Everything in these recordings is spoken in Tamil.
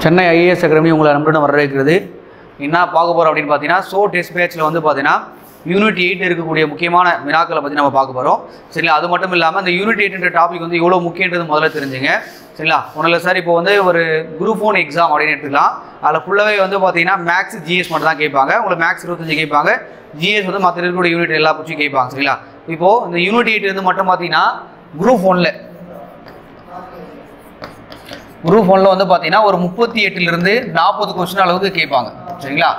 சென்னை ஐஏஎஸ் அகாடமி உங்களை நம்புடன் வரவேற்கிறது. என்ன பார்க்க போகிறோம் அப்படின்னு பார்த்தீங்கன்னா, ஸோ டெஸ்ட் பேட்சில் வந்து பார்த்தீங்கன்னா யூனிட் 8 இருக்கக்கூடிய முக்கியமான வினாக்களை பற்றி நம்ம பார்க்க போகிறோம். சரிங்களா? அது மட்டும் இல்லாமல் இந்த யூனிட் 8 டாபிக் வந்து எவ்வளோ முக்கியன்றது முதல்ல தெரிஞ்சுங்க. சரிங்களா? ஒன்றும் இல்லை சார், இப்போ வந்து ஒரு குரூப் 1 எக்ஸாம் அப்படின்னு எடுத்துக்கலாம். அதில் ஃபுல்லாகவே வந்து பார்த்தீங்கன்னா மேக்ஸ் ஜிஎஸ் மட்டும் தான் கேட்பாங்க. உங்களுக்கு மேக்ஸ் 25 கேட்பாங்க, ஜிஎஸ் வந்து மற்ற இருக்கக்கூடிய யூனிட் எல்லா பற்றியும் கேட்பாங்க. சரிங்களா? இப்போது இந்த யூனிட் 8 வந்து மட்டும் பார்த்தீங்கன்னா குரூப் 1 வந்து பார்த்தீங்கன்னா ஒரு 38லிருந்து 40 கொஸ்டின் அளவுக்கு கேட்பாங்க. சரிங்களா?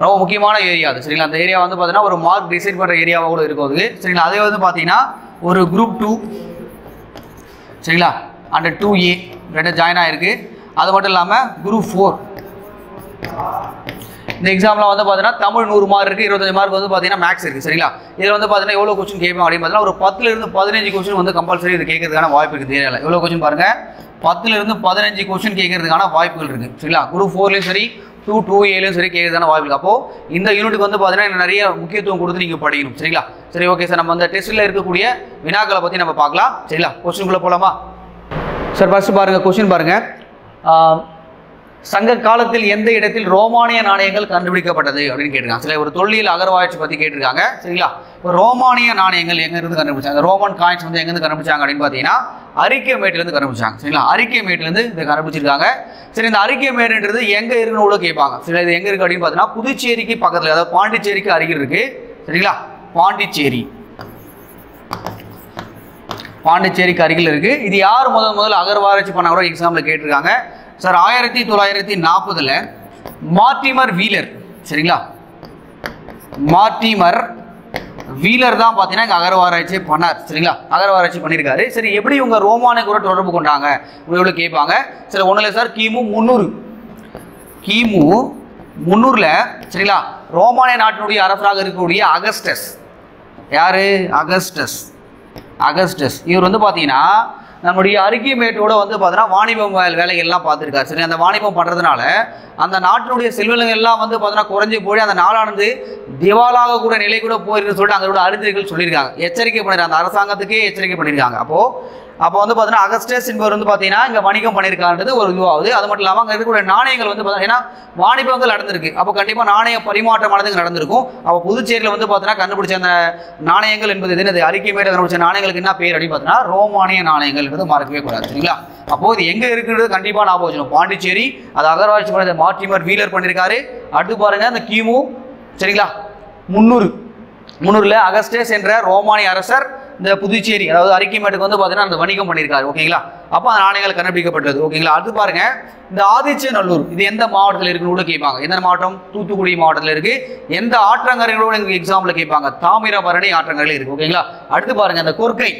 ரொம்ப முக்கியமான ஏரியா அது. சரிங்களா? அந்த ஏரியா வந்து பார்த்தீங்கன்னா ஒரு மார்க் டிசைட் பண்ணுற ஏரியாவாக கூட இருக்கும் அது. சரிங்களா? அதே வந்து பார்த்தீங்கன்னா ஒரு குரூப் 2 சரிங்களா அண்ட் 2A ரெண்டு ஜாயின் ஆகிருக்கு. அது மட்டும் இல்லாமல் குரூப் 4 இந்த எக்ஸாமில் வந்து பார்த்தீங்கன்னா தமிழ் 100 மார்க் இருக்குது, 25 மார்க் வந்து பார்த்தீங்கன்னா மேக்ஸ் இருக்குது. சரிங்களா? இதில் வந்து பார்த்தீங்கன்னா எவ்வளோ கொஸ்டின் கேட்பாங்க அப்படின்னு பார்த்தீங்கன்னா ஒரு 10லிருந்து 15 கொஸ்டின் வந்து கம்பல்சரி இது கேட்கறதுக்கான வாய்ப்பு இருக்குது. ஏரியாவில் எவ்வளோ கொஸ்டின் பாருங்கள், 10லிருந்து 15 கொஸ்டின் கேட்கறதுக்கான வாய்ப்புகள் இருக்குது. சரிங்களா? குரூப் 4லையும் சரி 2A சரி கேட்கறதுக்கான வாய்ப்பு இருக்குது. அப்போது இந்த யூனிட்டுக்கு வந்து பார்த்தீங்கன்னா நிறைய முக்கியத்துவம் கொடுத்து நீங்கள் படிக்கணும். சரிங்களா? சரி, ஓகே சார், நம்ம அந்த டெஸ்ட்டில் இருக்கக்கூடிய வினாக்களை பற்றி நம்ம பார்க்கலாம். சரிங்களா? கொஸ்டின்குள்ளே போகலாமா சார்? ஃபர்ஸ்ட் பாருங்கள், கொஸ்டின் பாருங்கள். சங்க காலத்தில் எந்த இடத்தில் ரோமானிய நாணயங்கள் கண்டுபிடிக்கப்பட்டது அப்படின்னு கேட்டிருக்காங்க. சரி, ஒரு தொல்லியல் அகழ்வாய்ச்சி பற்றி கேட்டிருக்காங்க. சரிங்களா? இப்போ ரோமானிய நாணயங்கள் எங்கேருந்து கண்டுபிடிச்சாங்க, ரோமன் காயின்ஸ் வந்து எங்கேருந்து கண்டுபிடிச்சாங்க அப்படின்னு பார்த்தீங்கன்னா அரிக்கமேட்டிலேருந்து கண்டுபிடிச்சாங்க. சரிங்களா? அரிக்கமேட்டிலேருந்து இதை கண்டுபிடிச்சிருக்காங்க. சரி, இந்த அரிக்கமேடுன்றது எங்கே இருக்குன்னு கூட கேட்பாங்க. சரி, இது எங்கே இருக்குது அப்படின்னு பார்த்தீங்கன்னா புதுச்சேரிக்கு பக்கத்தில், அதாவது பாண்டிச்சேரிக்கு அருகில் இருக்குது. சரிங்களா? பாண்டிச்சேரிக்கு அருகில் இருக்குது. இது யார் முதல்ல அகழ்வாராய்ச்சி பண்ண கூட எக்ஸாமில் கேட்டிருக்காங்க சார். 1940 Mortimer wheeler. சரிங்களா? மார்டிமர் வீலர் தான் பார்த்தீங்கன்னா இங்கே அகழ்வாராய்ச்சி பண்ணார். சரிங்களா? அகழ்வாராய்ச்சி பண்ணியிருக்காரு. சரி, எப்படி உங்கள் ரோமானிய கூட தொடர்பு கொண்டாங்க எவ்வளோ கேட்பாங்க. சரி, ஒன்றும் இல்லை சார், கிமு 300 சரிங்களா ரோமானிய நாட்டினுடைய அரசராக இருக்கக்கூடிய அகஸ்டஸ். யார்? அகஸ்டஸ் இவர் வந்து பார்த்தீங்கன்னா நம்முடைய அரிக்கமேட்டோட வந்து பார்த்தீங்கன்னா வாணிபம் வேலைகள்லாம் பார்த்துருக்காரு. சரி, அந்த வாணிபம் பண்ணுறதுனால அந்த நாட்டினுடைய செல்வங்கள் எல்லாம் வந்து பார்த்தீங்கன்னா குறைஞ்சி போய் அந்த நாடானது திவாலாக கூட நிலை கூட போயிருக்குன்னு சொல்லிட்டு அங்கே கூட அறிஞர்கள் சொல்லியிருக்காங்க, எச்சரிக்கை பண்ணியிருக்காங்க, அந்த அரசாங்கத்துக்கே எச்சரிக்கை பண்ணியிருக்காங்க. அப்போ வந்து பார்த்தீங்கன்னா அகஸ்டஸ் என்பவர் வந்து பார்த்தீங்கன்னா இங்கே வணிகம் பண்ணியிருக்கான்றது ஒரு இதுவாகுது. அது மட்டும் இல்லாமல் அங்கே இருக்கக்கூடிய நாணயங்கள் வந்து பார்த்தீங்கன்னா வாணிபங்கள் நடந்திருக்கு. அப்போ கண்டிப்பாக நாணய பரிமாற்றமானது நடந்திருக்கும். அப்போ புதுச்சேரியில் வந்து பார்த்தீங்கன்னா கண்டுபிடிச்ச அந்த நாணயங்கள் என்பது என்னது, அரிக்கமேடு கண்டுபிடிச்ச நாணயங்களுக்கு என்ன பேர் அப்படின்னு பார்த்தீங்கன்னா ரோமானிய நாணயங்கள் என்பது மறக்கவே கூடாது. சரிங்களா? அப்போது இது எங்கே இருக்குன்றது கண்டிப்பாக ஞாபகம் வச்சுக்கணும். பாண்டிச்சேரி, அது அகழ்வாய்ச்சி பண்ண மார்டிமர் வீலர் பண்ணியிருக்காரு. அடுத்து பாருங்கள் அந்த கிமு சரிங்களா 300 அகஸ்டஸ் என்ற ரோமானிய அரசர் இந்த புதுச்சேரி அதாவது அரிக்கமேட்டுக்கு வந்து பார்த்தீங்கன்னா அந்த வணிகம் பண்ணியிருக்காரு. ஓகேங்களா? அப்போ அந்த நாணயங்கள் கண்டுபிடிக்கப்பட்டது. ஓகேங்களா? அடுத்து பாருங்க, இந்த ஆதிச்சநல்லூர் இது எந்த மாவட்டத்தில் இருக்குன்னு கூட கேட்பாங்க. எந்த மாவட்டம்? தூத்துக்குடி மாவட்டத்தில் இருக்கு. எந்த ஆற்றங்கரைகளோட எங்கள் எக்ஸாம்பிள் கேட்பாங்க? தாமிரபரணி ஆற்றங்கரையில் இருக்கு. ஓகேங்களா? அடுத்து பாருங்க, இந்த கொர்க்கை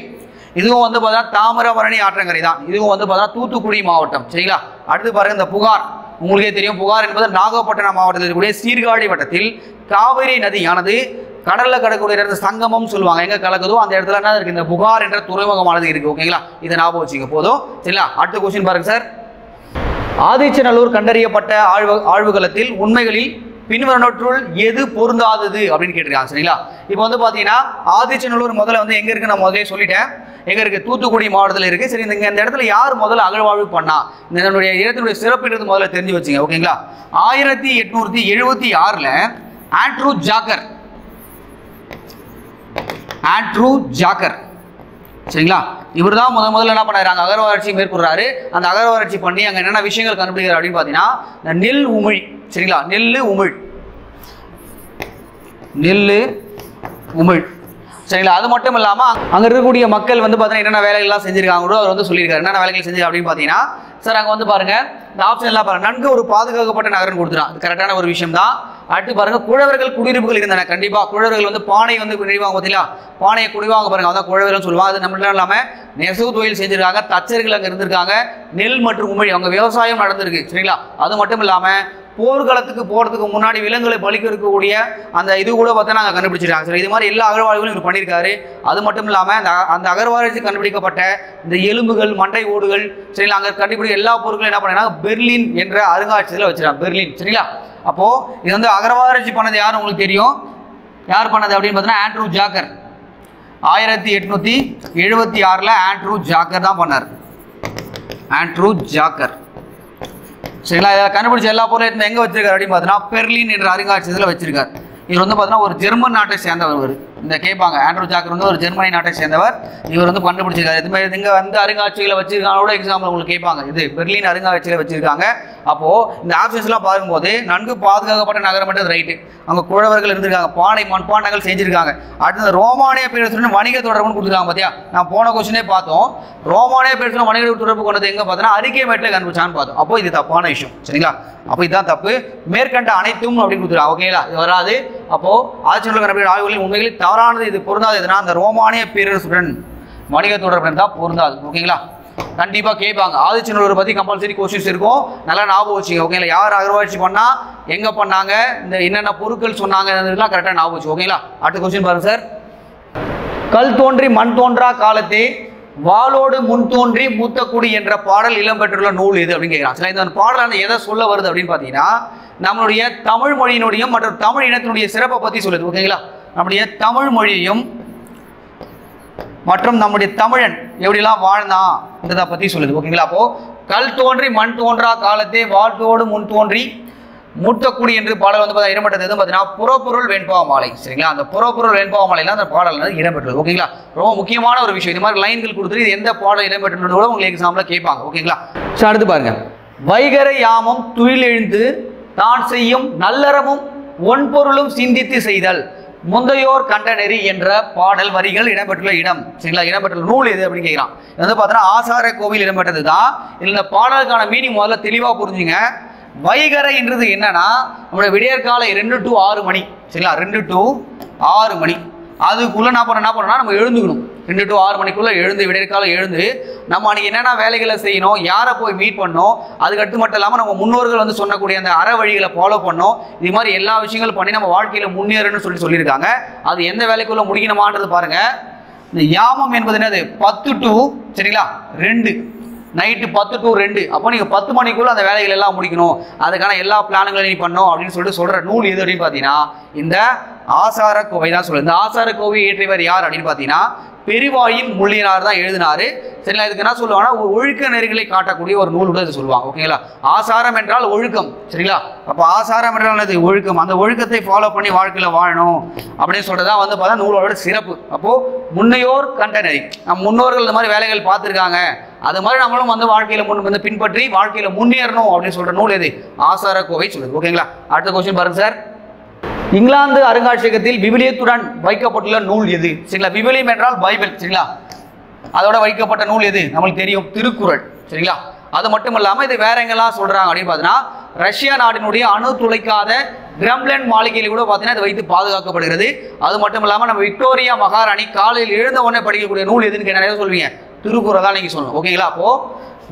இதுவும் வந்து பார்த்தீங்கன்னா தாமிரபரணி ஆற்றங்கரை தான். இதுவும் வந்து பார்த்தீங்கன்னா தூத்துக்குடி மாவட்டம். சரிங்களா? அடுத்து பாருங்க, இந்த புகார் உங்களுக்கே தெரியும். புகார் என்பது நாகப்பட்டினம் மாவட்டத்தில் இருக்கக்கூடிய சீர்காழி வட்டத்தில் காவிரி நதியானது கடலில் கடக்கூடிய இடத்துல சங்கமம் சொல்லுவாங்க. எங்கே கலக்குதோ அந்த இடத்துல என்ன இருக்குது, இந்த புகார் என்ற துறைமுகமானது இருக்குது. ஓகேங்களா? இதை ஞாபகம் வச்சுக்க போதும். சரிங்களா? அடுத்த கொஸ்டின் பாருங்க சார். ஆதிச்சநல்லூர் கண்டறியப்பட்ட ஆழ்வுகளத்தில் உண்மைகளில் பின்வருவனவற்றுள் எது பொருந்தாதது அப்படின்னு கேட்டிருக்காங்க. சரிங்களா? இப்போ வந்து பார்த்தீங்கன்னா ஆதிச்சநல்லூர் முதல்ல வந்து எங்கே இருக்குது, நான் முதலே சொல்லிட்டேன். எங்கே இருக்குது? தூத்துக்குடி மாவட்டத்தில் இருக்குது. சரி, இந்த இடத்துல யார் முதல்ல அகழ்வாய்வு பண்ணா, இதனுடைய இடத்தினுடைய சிறப்பிலிருந்து முதல்ல தெரிஞ்சு வச்சுங்க. ஓகேங்களா? 1876 ஆண்ட்ரூ ஜாக்கர் சரிங்களா இவர் தான் முதல்ல என்ன பண்ணாரு, அகழ்வாராய்ச்சி மேற்கொள்றாரு. அந்த அகழ்வாராய்ச்சி பண்ணி அங்கே என்னென்ன விஷயங்கள் கண்டுபிடிக்கிறார் அப்படின்னு பார்த்தீங்கன்னா இந்த நெல் உமிழ். சரிங்களா? நெல் உமிழ் சரிங்களா? அது மட்டும் இல்லாமல் அங்கே இருக்கக்கூடிய மக்கள் வந்து பார்த்தீங்கன்னா என்னென்ன வேலைகள்லாம் செஞ்சிருக்காங்களோ அவர் வந்து சொல்லியிருக்காரு. என்னென்ன வேலைகள் செஞ்சு அப்படின்னு பார்த்தீங்கன்னா சார் அங்கே வந்து பாருங்க, இந்த ஆப்ஷன் எல்லாம் பாருங்க, நன்கு ஒரு பாதுகாக்கப்பட்ட நகரம் கொடுத்துறான். அது கரெக்டான ஒரு விஷயம் தான். அடுத்து பாருங்க, குழவர்கள் குடியிருப்புகள் இருந்தன. கண்டிப்பாக குழவர்கள் வந்து பானை வந்து குடிவாங்க பார்த்தீங்களா, பானையை குடிவாங்க பாருங்க, அதான் குழவர்கள் சொல்லுவாங்க. அது நம்மளும் இல்லாமல் நெசவு தொழில் செஞ்சிருக்காங்க, தச்சர்கள் அங்கே இருந்திருக்காங்க, நெல் மற்றும் உமிழ் அவங்க விவசாயம் நடந்திருக்கு. சரிங்களா? அது மட்டும் இல்லாமல் போர்க்களத்துக்கு போகிறதுக்கு முன்னாடி விலங்குகளை பலிக்க இருக்கக்கூடிய அந்த இது கூட பார்த்தா நாங்கள் கண்டுபிடிச்சிருக்காங்க. சரி, இது மாதிரி எல்லா அகழ்வாய்வுகளும் இவர் பண்ணியிருக்காரு. அது மட்டும் இல்லாமல் அந்த அகழ்வாராய்ச்சி கண்டுபிடிக்கப்பட்ட இந்த எலும்புகள், மண்டை ஓடுகள் சரிங்களா அங்கே கண்டுபிடிக்க எல்லா பொருட்களும் என்ன பண்ணாங்க, பெர்லின் என்ற அருங்காட்சியகத்தில் வச்சிருக்காங்க. பெர்லின். சரிங்களா? அப்போது இது வந்து அகழ்வாராய்ச்சி பண்ணது யார் உங்களுக்கு தெரியும், யார் பண்ணது அப்படின்னு பார்த்தீங்கன்னா ஆண்ட்ரூ ஜாக்கர். 1876 ஆண்ட்ரூ ஜாக்கர் தான் பண்ணார். ஆண்ட்ரூ ஜாக்கர் சரிங்களா. இதை கண்டுபிடிச்ச எல்லா பொருளும் எங்கே வச்சிருக்காரு அப்படின்னு பார்த்தீங்கன்னா பெர்லின் என்ற அருங்காட்சியகத்தில் வச்சிருக்காரு. இவர் வந்து பார்த்தீங்கன்னா ஒரு ஜெர்மன் நாட்டை சேர்ந்தவர். இந்த கேட்பாங்க, ஆண்ட்ரூ ஜாக்கர் வந்து ஒரு ஜெர்மனி நாட்டை சேர்ந்தவர். இவர் வந்து கண்டுபிடிச்சிருக்காரு. இது மாதிரி இங்கே வந்து அருங்காட்சிகளை வச்சிருக்காங்களோட எக்ஸாம்பிள் உங்களுக்கு கேட்பாங்க. இது பெர்லின் அருங்காட்சிகளை வச்சிருக்காங்க. அப்போ இந்த ஆப்ஷன்ஸ்லாம் பார்க்கும்போது நன்கு பாதுகாக்கப்பட்ட நகரம் என்றது ரைட்டு. அங்கே குழவர்கள் இருந்திருக்காங்க, பானை மண்பாண்டங்கள் செஞ்சிருக்காங்க. அடுத்து ரோமானிய பேரரசுடன் வணிக தொடர்புன்னு கொடுத்துருக்காங்க. பார்த்தியா, நான் போன கொஸ்டினே பார்த்தோம். ரோமானிய பேரரசுடன் வணிக தொடர்பு கொண்டது எங்கே பார்த்தோன்னா அரிக்கேமேட்டில் கண்டுபிடிச்சான்னு பார்த்தோம். அப்போ இது தப்பான விஷயம். சரிங்களா, அப்போ இதுதான் தப்பு. மேற்கண்ட அனைத்தும் அப்படின்னு கொடுத்துருக்காங்க. ஓகேங்களா, இது வராது. அப்போ ஆட்சியாளர் கண்டுபிடித்த ஆய்வுகளில் உண்மைகளில் தவறானது, இது பொருந்தாது. எதுனா அந்த ரோமானிய பேரரசுடன் வணிக தொடர்பு தான் பொருந்தாது. ஓகேங்களா, கண்டிப்பாக கேட்பாங்க. ஆதிச்சநல்லூரை பற்றி கம்பல்சரி கொஸ்டின்ஸ் இருக்கும், நல்லா ஞாபகம் வச்சுங்க. ஓகேங்களா, யார் அகழ்வாய்ச்சி பண்ணா, எங்கே பண்ணாங்க, இந்த என்னென்ன பொருட்கள் சொன்னாங்கலாம் கரெக்டாக ஞாபகம் வச்சு. ஓகேங்களா, அடுத்த கொஸ்டின் பாருங்க சார். கல் தோன்றி மண் தோன்றா காலத்தே வாளோடு முன் தோன்றி மூத்தக்குடி என்ற பாடல் இடம்பெற்றுள்ள நூல் எது அப்படின்னு கேட்குறாங்க. இந்த பாடல் எதை சொல்ல வருது அப்படின்னு பார்த்தீங்கன்னா நம்மளுடைய தமிழ் மொழியினுடைய மற்றும் தமிழ் இனத்தினுடைய சிறப்பை பற்றி சொல்லுது. ஓகேங்களா, நம்முடைய தமிழ் மொழியையும் மற்றும் நம்முடைய தமிழன் எப்படிலாம் வாழ்ந்தான்றதை பற்றி சொல்லுது. ஓகேங்களா, அப்போ கல் தோன்றி மண் தோன்றா காலத்தே வாழ்த்தோடு முன் தோன்றி மூத்தக்குடி என்று பாடல் வந்து இடம்பெற்றது எதுவும் பார்த்தீங்கன்னா புறப்பொருள் வெண்பாவ மாலை. சரிங்களா, அந்த புறப்பொருள் வெண்பாவ மாலையில் அந்த பாடல் வந்து இடம்பெற்றது. ஓகேங்களா, ரொம்ப முக்கியமான ஒரு விஷயம். இது மாதிரி லைன்கள் கொடுத்துட்டு இது எந்த பாடல் இடம்பெற்றது கூட உங்களுக்கு எக்ஸாம்பிள் கேட்பாங்க. ஓகேங்களா, ஸோ அடுத்து பாருங்க. வைகர யாமம் துயில் எழுந்து தான் செய்யும் நல்லறமும் ஒன்பொருளும் சிந்தித்து செய்தல் முந்தையோர் கண்ட நெறி என்ற பாடல் வரிகள் இடம்பெற்றுள்ள இடம். சரிங்களா, இடம்பெற்றுள்ள நூல் எது அப்படின்னு கேட்குறான். இது வந்து பார்த்தீங்கன்னா ஆசார கோவில் இடம்பெற்றது தான். இந்த பாடலுக்கான மீனிங் முதல்ல தெளிவாக புரிஞ்சுங்க. வைகரை என்றது என்னன்னா நம்மளுடைய விடியற்காலை 2 to 6 மணி. சரிங்களா, 2 to 6 மணி அதுக்குள்ள என்ன பண்ணோம்னா நம்ம எழுந்துக்கணும். 2 to 6 மணிக்குள்ள எழுந்து விடியற்காலை எழுந்து நம்ம அன்னைக்கு என்னென்ன வேலைகளை செய்யணும், யாரை போய் மீட் பண்ணோம், அதுக்கடுத்து மட்டும் இல்லாமல் நம்ம முன்னோர்கள் வந்து சொன்னக்கூடிய அந்த அற வழிகளை ஃபாலோ பண்ணோம். இது மாதிரி எல்லா விஷயங்களும் பண்ணி நம்ம வாழ்க்கையில முன்னேறணும்னு சொல்லியிருக்காங்க. அது எந்த வேலைக்குள்ள முடிக்கணுமான்றது பாருங்க. இந்த யாமம் என்பது என்னது 10 to சரிங்களா 2 நைட்டு 10 to 2. அப்போ நீங்கள் 10 மணிக்குள்ள அந்த வேலைகள் எல்லாம் முடிக்கணும், அதுக்கான எல்லா பிளானுங்களையும் நீ பண்ணணும் அப்படின்னு சொல்ற நூல் எது அப்படின்னு பார்த்தீங்கன்னா இந்த ஆசார கோவை தான் சொல்லுது. இந்த ஆசார கோவை இயற்றியவர் யார் அப்படின்னு பார்த்தீங்கன்னா பெருவாயின் முள்ளினார் தான் எழுதினாரு. சரிங்களா, இதுக்கு என்ன சொல்லுவாங்கன்னா ஒழுக்க நெறிகளை காட்டக்கூடிய ஒரு நூல் கூட சொல்லுவாங்க. ஓகேங்களா, ஆசாரம் என்றால் ஒழுக்கம். சரிங்களா, அப்போ ஆசாரம் என்றால் என்னது ஒழுக்கம். அந்த ஒழுக்கத்தை ஃபாலோ பண்ணி வாழ்க்கையில் வாழணும் அப்படின்னு சொல்றதுதான் வந்து பார்த்தா நூலோட சிறப்பு. அப்போ முன்னையோர் கண்ட நெறி, நம்ம முன்னோர்கள் இந்த மாதிரி வேலைகள் பார்த்துருக்காங்க, அது மாதிரி நம்மளும் வந்து வாழ்க்கையில பின்பற்றி வாழ்க்கையில முன்னேறணும் அப்படின்னு சொல்ற நூல் எது? ஆசார கோவை சொல்லுது. ஓகேங்களா, அடுத்த கொஸ்டின் பாருங்க சார். இங்கிலாந்து அருங்காட்சியகத்தில் விவிலியத்துடன் வைக்கப்பட்டுள்ள நூல் எது? சரிங்களா, விவிலியம் என்றால் பைபிள். சரிங்களா, அதோட வைக்கப்பட்ட நூல் எது? நம்மளுக்கு தெரியும், திருக்குறள். சரிங்களா, அது மட்டும் இல்லாமல் இது வேற எங்கெல்லாம் சொல்றாங்க அப்படின்னு பார்த்தீங்கன்னா ரஷ்யா நாட்டினுடைய அணு துளைக்காத கிரெம்லின் மாளிகையில் கூட பார்த்தீங்கன்னா இது வைத்து பாதுகாக்கப்படுகிறது. அது மட்டும் இல்லாமல் நம்ம விக்டோரியா மகாராணி காலையில் எழுந்த உடனே படிக்கக்கூடிய நூல் எதுன்னு கேட்டால் சொல்லுவீங்க, திருக்குறள் தான் நீங்க சொல்லணும். ஓகேங்களா, அப்போ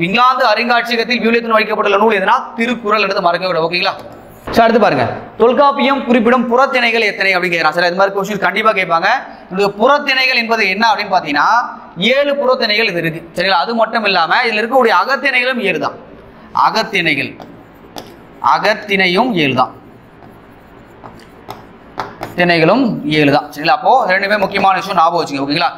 இங்கிலாந்து அருங்காட்சியகத்தில் விவிலியத்துடன் வைக்கப்பட்டுள்ள நூல் எதுனா திருக்குறள் எடுத்து மறக்க விட. ஓகேங்களா, அடுத்து பாருங்க. தொல்காப்பியம் குறிப்பிடும் புறத்திணைகள் எத்தனை அப்படின்னு கேட்கறான். சார் இது மாதிரி கொஸ்டின் கண்டிப்பா கேட்பாங்க. இந்த புறத்திணைகள் என்பது என்ன அப்படின்னு பாத்தீங்கன்னா 7 புறத்திணைகள் இது இருக்கு. சரிங்களா, அது மட்டும் இல்லாம இதுல இருக்கக்கூடிய அகத்திணைகளும் 7 தான். அகத்திணையும் 7 தான். திணைகளும் 7 தான். சரிங்களா, அப்போ ரெண்டுமே முக்கியமான விஷயம் ஞாபகம் வச்சுங்க. ஓகேங்களா,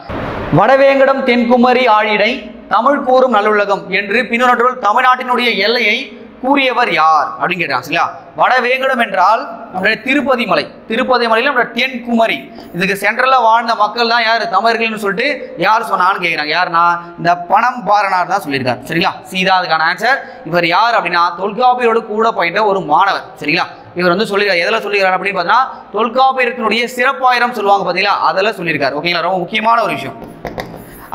வடவேங்கடம் தென்குமரி ஆழிடை தமிழ் கூறும் நல்லுலகம் என்று பின்னொன்றுள் தமிழ்நாட்டினுடைய எல்லையை கூறியவர் யார் அப்படின்னு கேட்டாங்க. சரிங்களா, வடவேங்கடம் என்றால் நம்மளுடைய திருப்பதி மலை. திருப்பதி மலையில நம்மளுடைய தென்குமரி, இதுக்கு சென்ட்ரலா வாழ்ந்த மக்கள் தான் யார்? தமிழர்கள்னு சொல்லிட்டு யார் சொன்னான்னு கேட்கிறாங்க. யாருன்னா இந்த பணம் பாரனார் தான் சொல்லியிருக்காரு. சரிங்களா, சீதா அதுக்கான ஆன்சர். இவர் யார் அப்படின்னா தொல்காப்பியரோடு கூட பயின்ற ஒரு மாணவர். சரிங்களா, இவர் வந்து சொல்லியிருக்காரு. எதில் சொல்லியிருக்காரு அப்படின்னு பார்த்தீங்கன்னா தொல்காப்பியத்தினுடைய சிறப்பாயிரம் சொல்லுவாங்க பார்த்தீங்களா, அதெல்லாம் சொல்லியிருக்காரு. ஓகேங்களா, ரொம்ப முக்கியமான ஒரு விஷயம்.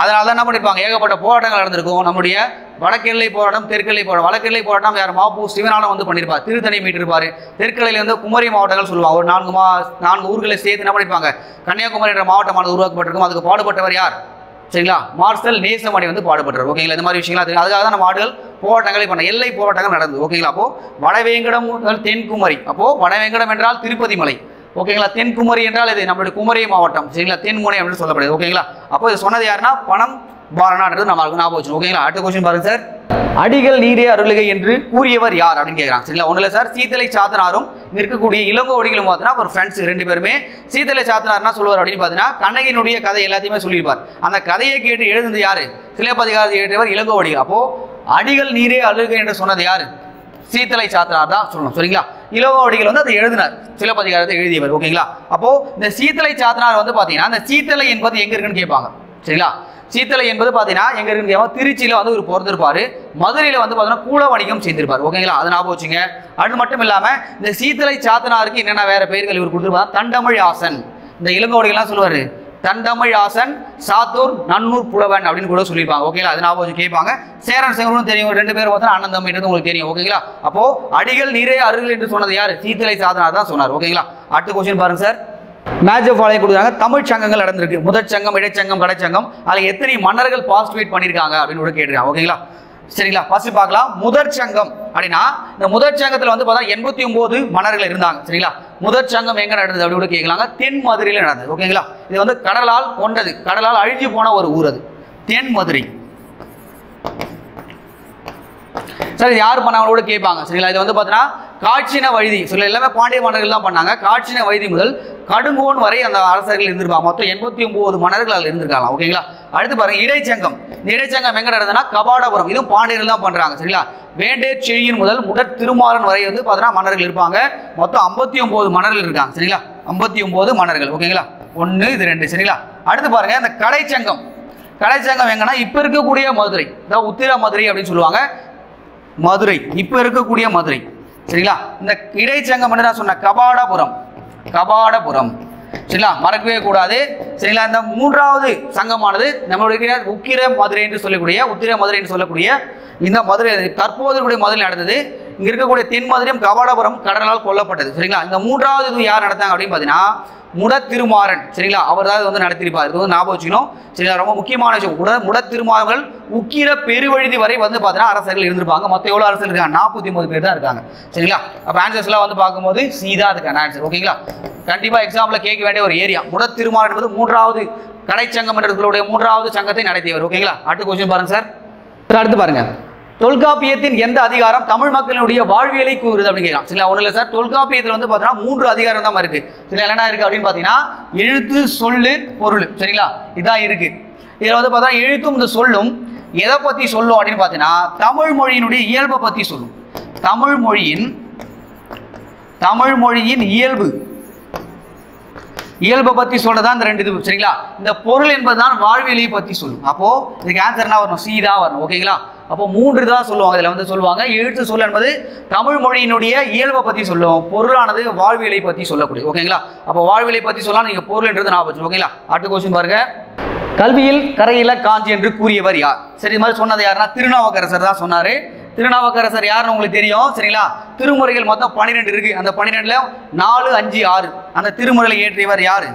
அதனால தான் என்ன பண்ணிருப்பாங்க, ஏகப்பட்ட போராட்டங்கள் நடந்திருக்கும். நம்முடைய வடக்கெல்லை போராட்டம், தெற்கெல்லை போராட்டம். வடக்கெல்லை போராட்டம் யார்? மாப்பு சிவனாலும் வந்து பண்ணியிருப்பார், திருத்தணி மீட்டிருப்பாரு. தெற்கெல்லையில் வந்து குமரி மாவட்டங்கள் சொல்லுவாங்க. ஒரு 4 ஊர்களை சேர்த்து என்ன பண்ணிருப்பாங்க, கன்னியாகுமரி என்ற மாவட்டமானது உருவாக்கப்பட்டிருக்கும். அதுக்கு பாடுபட்டவர் யார்? சரிங்களா, மார்சல் நேசமணி வந்து பாடுபட்டார். ஓகேங்களா, இந்த மாதிரி விஷயங்களா தெரியும். அதுக்காக தான் நம்ம ஆடுகள் போராட்டங்களை பண்ண எல்லை போராட்டங்கள் நடந்தது. ஓகேங்களா, அப்போ வடவேங்கடம் தென்குமரி. அப்போ வடவேங்கடம் என்றால் திருப்பதி மலை. ஓகேங்களா, தென்குமரி என்றால் இது நம்மளுடைய குமரி மாவட்டம். சரிங்களா, தென்முனை அப்படின்னு சொல்லப்படுது. ஓகேங்களா, அப்போ இது சொன்னது யாருன்னா பணம் பாரனான்றது நம்ம ஞாபகம் வச்சு. ஓகேங்களா, அடுத்த கொஸ்டின் பாருங்க சார். அடிகள் நீரே அருளுகை என்று கூறியவர் யார் அப்படின்னு கேட்குறாங்க. சரிங்களா, ஒன்றும் இல்லை சார், சீத்தலை சாத்தனாரும் இருக்கக்கூடிய இளங்கோவடிகளும் பார்த்தீங்கன்னா ஒரு ஃப்ரெண்ட்ஸ் 2 பேருமே. சீத்தலை சாத்தனார்னா சொல்லுவார் அப்படின்னு பார்த்தீங்கன்னா கண்ணகியினுடைய கதை எல்லாத்தையுமே சொல்லியிருப்பார். அந்த கதையை கேட்டு எழுதுனது யாரு? சிலப்பதிகாரத்தை எழுதியவர் இளங்கோவடிகள். அப்போ அடிகள் நீரே அருளுகை என்று சொன்னது யாரு? சீத்தலை சாத்தனார் தான் சொல்லணும். சரிங்களா? இளங்கோவடிகள் வந்து அதை எழுதினார், சிலப்பதிகாரத்தை எழுதியவர். ஓகேங்களா? அப்போ இந்த சீத்தலை சாத்தனார் வந்து பாத்தீங்கன்னா இந்த சீத்தலை என்பது எங்க இருக்குன்னு கேட்பாங்க. சரிங்களா? சீத்தலை என்பது பாத்தீங்கன்னா எங்க இருக்குன்னு கேட்பாங்க. திருச்சியில வந்து ஒரு பிறந்திருப்பாரு, மதுரையில வந்து பாத்தீங்கன்னா கூல வணிகம் செய்திருப்பாரு. ஓகேங்களா? அதை ஞாபகம் வச்சுங்க. அது மட்டும் இல்லாம இந்த சீத்தலை சாத்தனாருக்கு என்னென்ன வேற பெயர்கள் இவர் கொடுத்திருப்பாரு? தண்டமிழ் ஆசன். இந்த இளங்கோவடிகள்லாம் சொல்லுவாரு தண்டமிழ் ஆசன், சாத்தூர், நன்னூர் புலவன் அப்படின்னு கூட சொல்லியிருப்பாங்க. ஓகேங்களா? அது ஞாபகம் வச்சு கேட்பாங்க. சேரன் செங்கரும் தெரியும், ரெண்டு பேரும் பார்த்தா அண்ணன் தம்பின்றது உங்களுக்கு தெரியும். ஓகேங்களா? அப்போ அடிகள் நீரே அருகில் என்று சொன்னது யாரு? சீத்தலை சாத்தனார் தான் சொன்னார். ஓகேங்களா? அடுத்த கொஸ்டின் பாருங்க சார். மேட்ச் ஆஃப் ஆலை கொடுத்தாங்க. தமிழ் சங்கங்கள் நடந்திருக்கு, முதற் சங்கம், இடைச்சங்கம், கடைச்சங்கம். அதில் எத்தனை மன்னர்கள் பார்ட்டிசிபேட் பண்ணியிருக்காங்க அப்படின்னு கூட கேட்டுருக்காங்க. ஓகேங்களா? சரிங்களா? ஃபர்ஸ்ட் பார்க்கலாம். முதற் சங்கம் அப்படின்னா இந்த முதற் சங்கத்தில் வந்து பார்த்தா 89 மன்னர்கள் இருந்தாங்க. சரிங்களா? முதற் சங்கம் எங்க நடந்தது அப்படி கூட கேட்கலாங்க. தென் மதுரையில் நடந்தது. ஓகேங்களா? இது வந்து கடலால் கொண்டது, கடலால் அழிஞ்சு போன ஒரு ஊர் அது, தென் மதுரை. சரி, யார் பண்ணாங்க கூட கேட்பாங்க. சரிங்களா? இது வந்து பார்த்தீங்கன்னா காட்சின வைதி, சொல்ல எல்லாமே பாண்டிய மன்னர்கள் தான் பண்ணாங்க. காட்சின வைதி முதல் கடுங்கோன் வரை அந்த அரசர்கள் இருந்திருப்பாங்க. மொத்தம் 89 மன்னர்கள் அதில் இருந்திருக்காங்க. ஓகேங்களா? அடுத்து பாருங்க இடைச்சங்கம். இந்த இடைச்சங்கம் எங்க நடந்ததுன்னா கபாடபுரம். இதுவும் பாண்டியர்கள் தான் பண்றாங்க. சரிங்களா? வேண்டேர் செழியன் முதல் முதற் திருமாறன் வரை வந்து பார்த்தீங்கன்னா மன்னர்கள் இருப்பாங்க. மொத்தம் 59 மன்னர்கள் இருக்காங்க. சரிங்களா? 59 மன்னர்கள். ஓகேங்களா? 1 இது 2. சரிங்களா? அடுத்து பாருங்க இந்த கடைச்சங்கம். கடைச்சங்கம் எங்கன்னா இப்ப இருக்கக்கூடிய மதுரை, அதாவது உத்திர மதுரை அப்படின்னு சொல்லுவாங்க. மதுரை இப்ப இருக்கக்கூடிய மதுரை. சரிங்களா? இந்த இடைச்சங்கம் என்ன சொன்ன கபாடபுரம், கபாடபுரம். சரிங்களா? மறக்கவே கூடாது. சரிங்களா? இந்த மூன்றாவது சங்கமானது நம்மளுடைய உக்கிர மதுரை என்று சொல்லக்கூடிய, உத்திர மதுரை என்று சொல்லக்கூடிய இந்த மதுரை தற்போது மதுரை நடந்தது. இங்க இருக்கக்கூடிய தென் மதுரையும் கபாடபுரம் கடலால் கொல்லப்பட்டது. சரிங்களா? இந்த மூன்றாவது இது யார் நடத்தாங்க அப்படின்னு பாத்தீங்கன்னா முட திருமாறன். சரிங்களா? அவர் தான் வந்து நடத்திருப்பார். இது வந்து ஞாபகம் வச்சுக்கணும். சரிங்களா? ரொம்ப முக்கியமான விஷயம். முட திருமாறர்கள் உக்கிர பெருவழுதி வரை வந்து பார்த்தீங்கன்னா அரசர்கள் இருந்திருப்பாங்க. மொத்தம் எவ்வளவு அரசர்கள் இருக்காங்க? 49 பேர் தான் இருக்காங்க. சரிங்களா? அப்ப ஆன்சர்ஸ் எல்லாம் வந்து பார்க்கும்போது சீதா அதுக்கான ஆன்சர். ஓகேங்களா? கண்டிப்பா எக்ஸாம்ல கேட்க வேண்டிய ஒரு ஏரியா. முட திருமாறன் என்பது மூன்றாவது கடைச்சங்கம் என்றவர்களுடைய மூன்றாவது சங்கத்தை நடத்தியவர். ஓகேங்களா? அடுத்த கொஸ்டின் பாருங்க சார். அடுத்து பாருங்க, தொல்காப்பியத்தின் எந்த அதிகாரம் தமிழ் மக்களுடைய வாழ்வியலை கூறுது அப்படின்னு கேட்கலாம். சரிங்களா? ஒன்றும் இல்லை சார், தொல்காப்பியத்தில் வந்து பார்த்தீங்கன்னா 3 அதிகாரம் தான் இருக்கு. சரிங்களா? என்ன இருக்கு அப்படின்னு பார்த்தீங்கன்னா எழுத்து, சொல்லு, பொருள். சரிங்களா? இதான் இருக்கு. இதில் வந்து பார்த்தா எழுத்தும் இந்த சொல்லும் எதை பற்றி சொல்லும் அப்படின்னு பார்த்தீங்கன்னா தமிழ் மொழியினுடைய இயல்பை பற்றி சொல்லும். தமிழ் மொழியின் இயல்பை பற்றி சொல்றதா இந்த 2 இது. சரிங்களா? இந்த பொருள் என்பதுதான் வாழ்வியலை பற்றி சொல்லும். அப்போ இதுக்கு ஆன்சர் என்ன வரணும்? சி தான் வரணும். ஓகேங்களா? அப்போ 3 தான் சொல்லுவாங்க. இதில் வந்து சொல்லுவாங்க எழுத்து, சொல் என்பது தமிழ் மொழியினுடைய இயல்பை பற்றி சொல்லும், பொருளானது வாழ்வியலை பற்றி சொல்லக்கூடிய. ஓகேங்களா? அப்போ வாழ்வியலை பற்றி சொல்லலாம், நீங்க பொருள்ன்றது நான் வச்சு. ஓகேங்களா? அடுத்த கொஸ்டின் பாருங்க. கல்வியில் கரையில காஞ்சி என்று கூறியவர் யார்? சரி, இது மாதிரி சொன்னது யாருன்னா திருநாவுக்கரசர் தான் சொன்னாரு. திருநாவுக்கரசர் யாருன்னு உங்களுக்கு தெரியும். சரிங்களா? திருமுறைகள் மொத்தம் 12 இருக்கு. அந்த 12ல 4, 5, 6 அந்த திருமுறைகளை ஏற்றியவர் யாரு?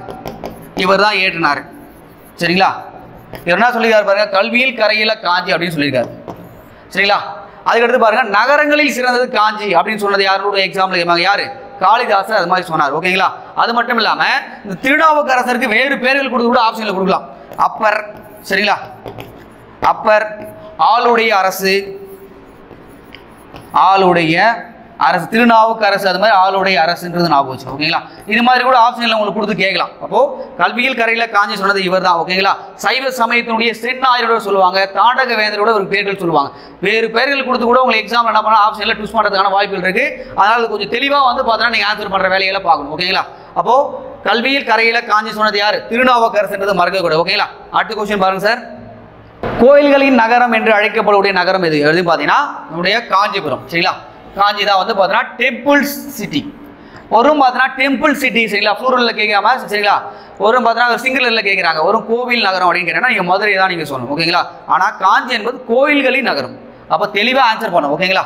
இவர் தான் ஏற்றினாரு. சரிங்களா? இவர் என்ன சொல்லியிருக்காரு பாருங்க, கல்வியில் கரையில காஞ்சி அப்படின்னு சொல்லியிருக்காரு. சரிங்களா? அதுக்கடுத்து பாருங்க, நகரங்களில் சிறந்தது காஞ்சி அப்படின்னு சொன்னது யாரோட எக்ஸாம்பிள் கேட்பாங்க? யாரு? காளிதாசர் அது மாதிரி சொன்னார். ஓகேங்களா? அது மட்டும் இல்லாம இந்த திருநாவுக்கரசருக்கு வேறு பேர்கள் கொடுத்து கூட ஆப்ஷன்ல கொடுக்கலாம். அப்பர். சரிங்களா? அப்பர், ஆளுடைய அரசு, திருநாவுக்கரசு, அது மாதிரி ஆளுடைய அரசுன்றது ஞாபகம் வச்சு. ஓகேங்களா? இது மாதிரி கூட ஆப்ஷன்ல உங்களுக்கு கொடுத்து கேட்கலாம். அப்போ கல்வியில் கரையில காஞ்சி சொன்னது இவர் தான். ஓகேங்களா? சைவ சமயத்தினுடைய செந்நாயரோட சொல்லுவாங்க, தாண்டக வேந்தரோட ஒரு பேர்கள் சொல்லுவாங்க. வேறு பேர்கள் கொடுத்து கூட உங்களுக்கு எக்ஸாம் என்ன பண்ணா ஆப்ஷன்ல சூஸ் பண்றதுக்கான வாய்ப்புகள் இருக்கு. அதனால கொஞ்சம் தெளிவா வந்து பார்த்தீங்கன்னா நீங்க ஆன்சர் பண்ற வேலைகளை பார்க்கணும். ஓகேங்களா? அப்போ கல்வியில் கரையில காஞ்சி சொன்னது யாரு? திருநாவுக்கரசுன்றது மறக்க கூட. ஓகேங்களா? அடுத்த கொஸ்டின் பாருங்க சார். கோயில்களின் நகரம் என்று அழைக்கப்படக்கூடிய நகரம் எது எழுதி பார்த்தீங்கன்னா நம்முடைய காஞ்சிபுரம். சரிங்களா? காஞ்சி தான் வந்து பார்த்தீங்கன்னா டெம்பிள் சிட்டி. ஒரு பார்த்தீங்கன்னா டெம்பிள் சிட்டி. சரிங்களா? ஃப்ளூரலில் கேட்காம. சரிங்களா? ஒரு பார்த்தீங்கன்னா சிங்கிளரில் கேட்குறாங்க. ஒரு கோவில் நகரம் அப்படின்னு கேட்டீங்கன்னா நீங்கள் மதுரை தான் நீங்கள் சொல்லணும். ஓகேங்களா? ஆனால் காஞ்சி என்பது கோயில்களின் நகரம். அப்போ தெளிவாக ஆன்சர் பண்ணும். ஓகேங்களா?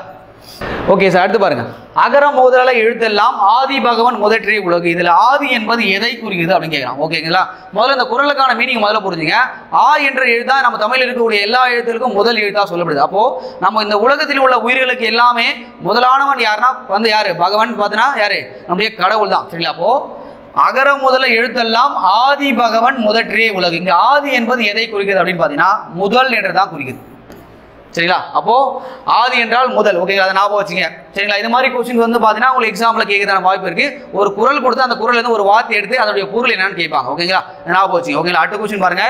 ஓகே சார், அடுத்து பாருங்க. அகர முதல எழுத்தெல்லாம் ஆதி பகவன் முதற்றே உலகு. இதுல ஆதி என்பது எதை குறிக்குது அப்படின்னு கேட்கலாம். ஓகேங்களா? முதல்ல இந்த குறளுக்கான மீனிங் முதல்ல புரிஞ்சுங்க. ஆ என்ற எழுத்தா நம்ம தமிழில் இருக்கக்கூடிய எல்லா எழுத்துக்களுக்கும் முதல் எழுத்தா சொல்லப்படுது. அப்போ நம்ம இந்த உலகத்தில் உள்ள உயிர்களுக்கு எல்லாமே முதலானவன் யாருன்னா வந்து யாரு? பகவான் பார்த்தீங்கன்னா யாரு? நம்முடைய கடவுள் தான். சரிங்களா? அப்போ அகர முதல எழுத்தெல்லாம் ஆதி பகவன் முதற்றே உலகு. இங்க ஆதி என்பது எதை குறிக்கிறது அப்படின்னு பாத்தீங்கன்னா முதல் என்றுதான் குறிக்குது. சரிங்களா? அப்போ ஆதி என்றால் முதல். ஓகேங்களா? அதை ஞாபகம் வச்சுங்க. சரிங்களா? இது மாதிரி கொஸ்டின் வந்து பாத்தீங்கன்னா உங்களுக்கு எக்ஸாம்ல கேட்கறதான வாய்ப்பு இருக்கு. ஒரு குறள் கொடுத்து அந்த குறள் இருந்து ஒரு வார்த்தை எடுத்து அதோடைய பொருள் என்னன்னு கேட்பாங்க. ஓகேங்களா? ஞாபகம் வச்சுங்க. ஓகேங்களா? அடுத்த கொஸ்டின் பாருங்க.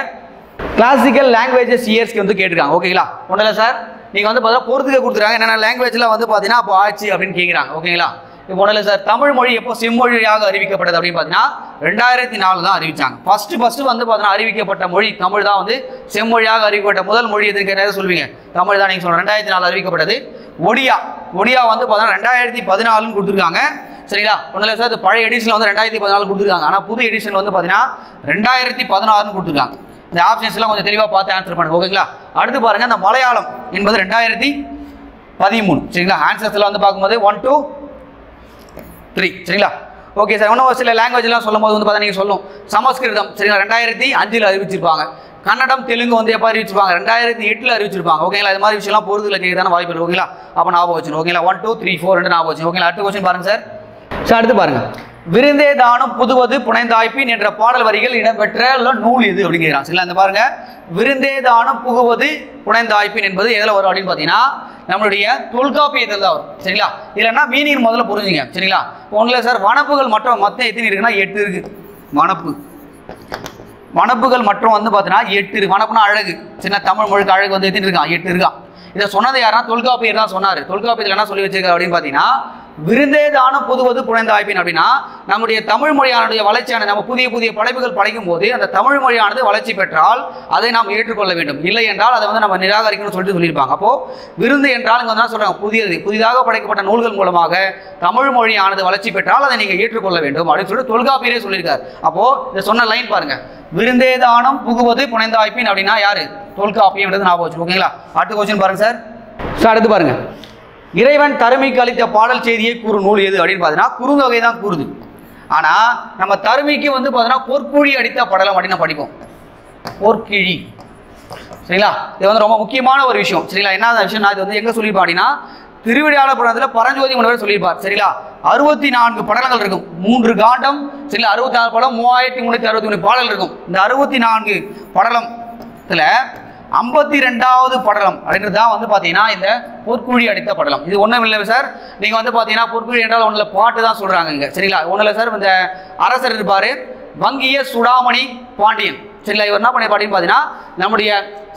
கிளாசிக்கல் லாங்குவேஜஸ் இயர்ஸ்க்கு வந்து கேட்டிருக்காங்க. ஓகேங்களா? ஒன்றும் இல்லை சார், நீங்க வந்து பார்த்தீங்கன்னா பொறுத்துக்க கொடுத்துருக்காங்க. என்னென்ன லாங்குவேஜ்ல வந்து பார்த்தீங்கன்னா அப்போ ஆச்சு அப்படின்னு கேட்குறாங்க. ஓகேங்களா? இப்போ ஒன்றும் இல்லை சார், தமிழ் மொழி எப்போ செம்மொழியாக அறிவிக்கப்பட்டது அப்படின்னு பார்த்தீங்கன்னா 2004 தான் அறிவிச்சாங்க. ஃபர்ஸ்ட் வந்து பார்த்தீங்கன்னா அறிவிக்கப்பட்ட மொழி தமிழ் தான். வந்து செம்மொழியாக அறிவிக்கப்பட்ட முதல் மொழி எதுன்னு கேட்டால் சொல்லுவீங்க, தமிழ் தான். நீங்கள் சொல்லுங்கள் 2004 அறிவிக்கப்பட்டது. ஒடியா வந்து பார்த்தீங்கன்னா 2014 கொடுத்துருக்காங்க. சரிங்களா? ஒன்றும் இல்லை சார், இது பழைய எடிஷனில் வந்து 2014 கொடுத்துருக்காங்க. ஆனால் புது எடிஷன் வந்து பார்த்தீங்கன்னா 2016 கொடுத்துருக்காங்க. இந்த ஆப்ஷன்ஸ்லாம் கொஞ்சம் தெளிவாக பார்த்து ஆன்சர் பண்ணுங்க. ஓகேங்களா? அடுத்து பாருங்க, இந்த மலையாளம் என்பது 2013. சரிங்களா? ஆன்சர்ஸ்லாம் வந்து பார்க்கும்போது 1, 2, 3. சரிங்களா? Okay sir. இன்னும் சில லாங்குவேஜ்லாம் சொல்லும் போது வந்து பார்த்தா நீங்கள் சொல்லும் சமஸ்கிருதம். சரிங்களா? 2005 அறிவிச்சிருப்பாங்க. கன்னடம் தெலுங்கு வந்து எப்போ அறிவிச்சிருப்பாங்க? 2008 அறிவிச்சிருப்பாங்க. ஓகேங்களா? இது மாதிரி விஷயம்லாம் பொறுத்துல கேட்குதான வாய்ப்பு இருக்குது. ஓகேங்களா? அப்போ ஞாபகம் வச்சுக்கணும். ஓகேங்களா? 1, 2, 3, 4 2 ஞாபகம் வச்சு. ஓகேங்களா? அடுத்த கொஸ்டின் பாருங்க சார். அடுத்து பாருங்க, விருந்தே தானம் புதுவது புனைந்தாய்ப்பின் என்ற பாடல் வரிகள் இடம்பெற்ற நூல் எது அப்படிங்கிறான். சரிங்களா? இந்த பாருங்க, விருந்தே தானம் புகுவது புனைந்தாய்ப்பின் என்பது எதில் வரும் அப்படின்னு பார்த்தீங்கன்னா நம்மளுடைய தொல்காப்பியத்தில் தான் வரும். சரிங்களா? இல்லைன்னா மீனிங் முதல்ல புரிஞ்சுங்க. சரிங்களா? ஒன்றில் சார் வனப்புகள் மற்றும் மொத்தம் எத்தனை இருக்குன்னா 8 இருக்கு. வனப்புகள் மற்றும் வந்து பார்த்தீங்கன்னா 8 இருக்கு. வனப்புனா அழகு. சின்ன தமிழ் மொழிக்கு அழகு வந்து எத்தனை இருக்கான்? 8 இருக்கான். இதை சொன்னது யாருன்னா தொல்காப்பியர் தான் சொன்னார். தொல்காப்பியத்தில் என்ன சொல்லி வச்சிருக்காரு அப்படின்னு பார்த்தீங்கன்னா விருந்தே தானம் புதுவது புனைந்தாய்ப்பின் அப்படின்னா நம்முடைய தமிழ் மொழியானுடைய வளர்ச்சியானது, நம்ம புதிய புதிய படைப்புகள் படைக்கும் போது அந்த தமிழ் மொழியானது வளர்ச்சி பெற்றால் அதை நாம் ஏற்றுக்கொள்ள வேண்டும், இல்லை என்றால் அதை வந்து நம்ம நிராகரிக்கணும்னு சொல்லிட்டு சொல்லியிருப்பாங்க. அப்போ விருந்து என்றால் இங்கே வந்து சொல்றாங்க புதிதாக படைக்கப்பட்ட நூல்கள் மூலமாக தமிழ் மொழியானது வளர்ச்சி பெற்றால் அதை நீங்கள் ஏற்றுக்கொள்ள வேண்டும் அப்படின்னு சொல்லிட்டு தொல்காப்பியரே சொல்லியிருக்காரு. அப்போ இதை சொன்ன லைன் பாருங்க, விருந்தே தானம் புகுவது புனைந்தாய்ப்பின் அப்படின்னா யாரு? தொல்காப்பியம் ஞாபகம் வச்சு. ஓகேங்களா? அடுத்த கொஸ்டின் பாருங்க சார். அடுத்து பாருங்க, இறைவன் தருமிக்கு அளித்த பாடல் செய்தியை கூறு நூல் எது அப்படின்னு பார்த்தீங்கன்னா குறுந்தொகை தான் கூறுது. ஆனால் நம்ம தருமிக்கு வந்து பார்த்தீங்கன்னா பொற்குழி அடித்த படலம் அப்படின்னு படிப்போம். பொற்கிழி. சரிங்களா? இது வந்து ரொம்ப முக்கியமான ஒரு விஷயம். சரிங்களா? என்ன விஷயம் நான் இது வந்து எங்கே சொல்லியிருப்பேன் அப்படின்னா திருவிளையாடல் புராணத்தில் பரஞ்சோதி முனிவர் சொல்லியிருப்பார். சரிங்களா? 64 படலங்கள் இருக்கும். 3 காண்டம். சரிங்களா? 64 படம் 3363 பாடல் இருக்கும். இந்த 64 படலத்தில் 52வது படலம் அப்படின்றது தான் வந்து பார்த்தீங்கன்னா இந்த பொற்குழி அடித்த படலம். இது ஒன்றும் இல்லை சார், நீங்கள் வந்து பார்த்தீங்கன்னா பொற்குழி என்றால் ஒன்றில் பாட்டு தான் சொல்கிறாங்க இங்கே. சரிங்களா? ஒன்றும் இல்லை சார், இந்த அரசர் இருப்பார் வங்கிய சுடாமணி பாண்டியன். சரிங்களா? இவர் என்ன பண்ணி பாட்டின்னு பார்த்தீங்கன்னா நம்முடைய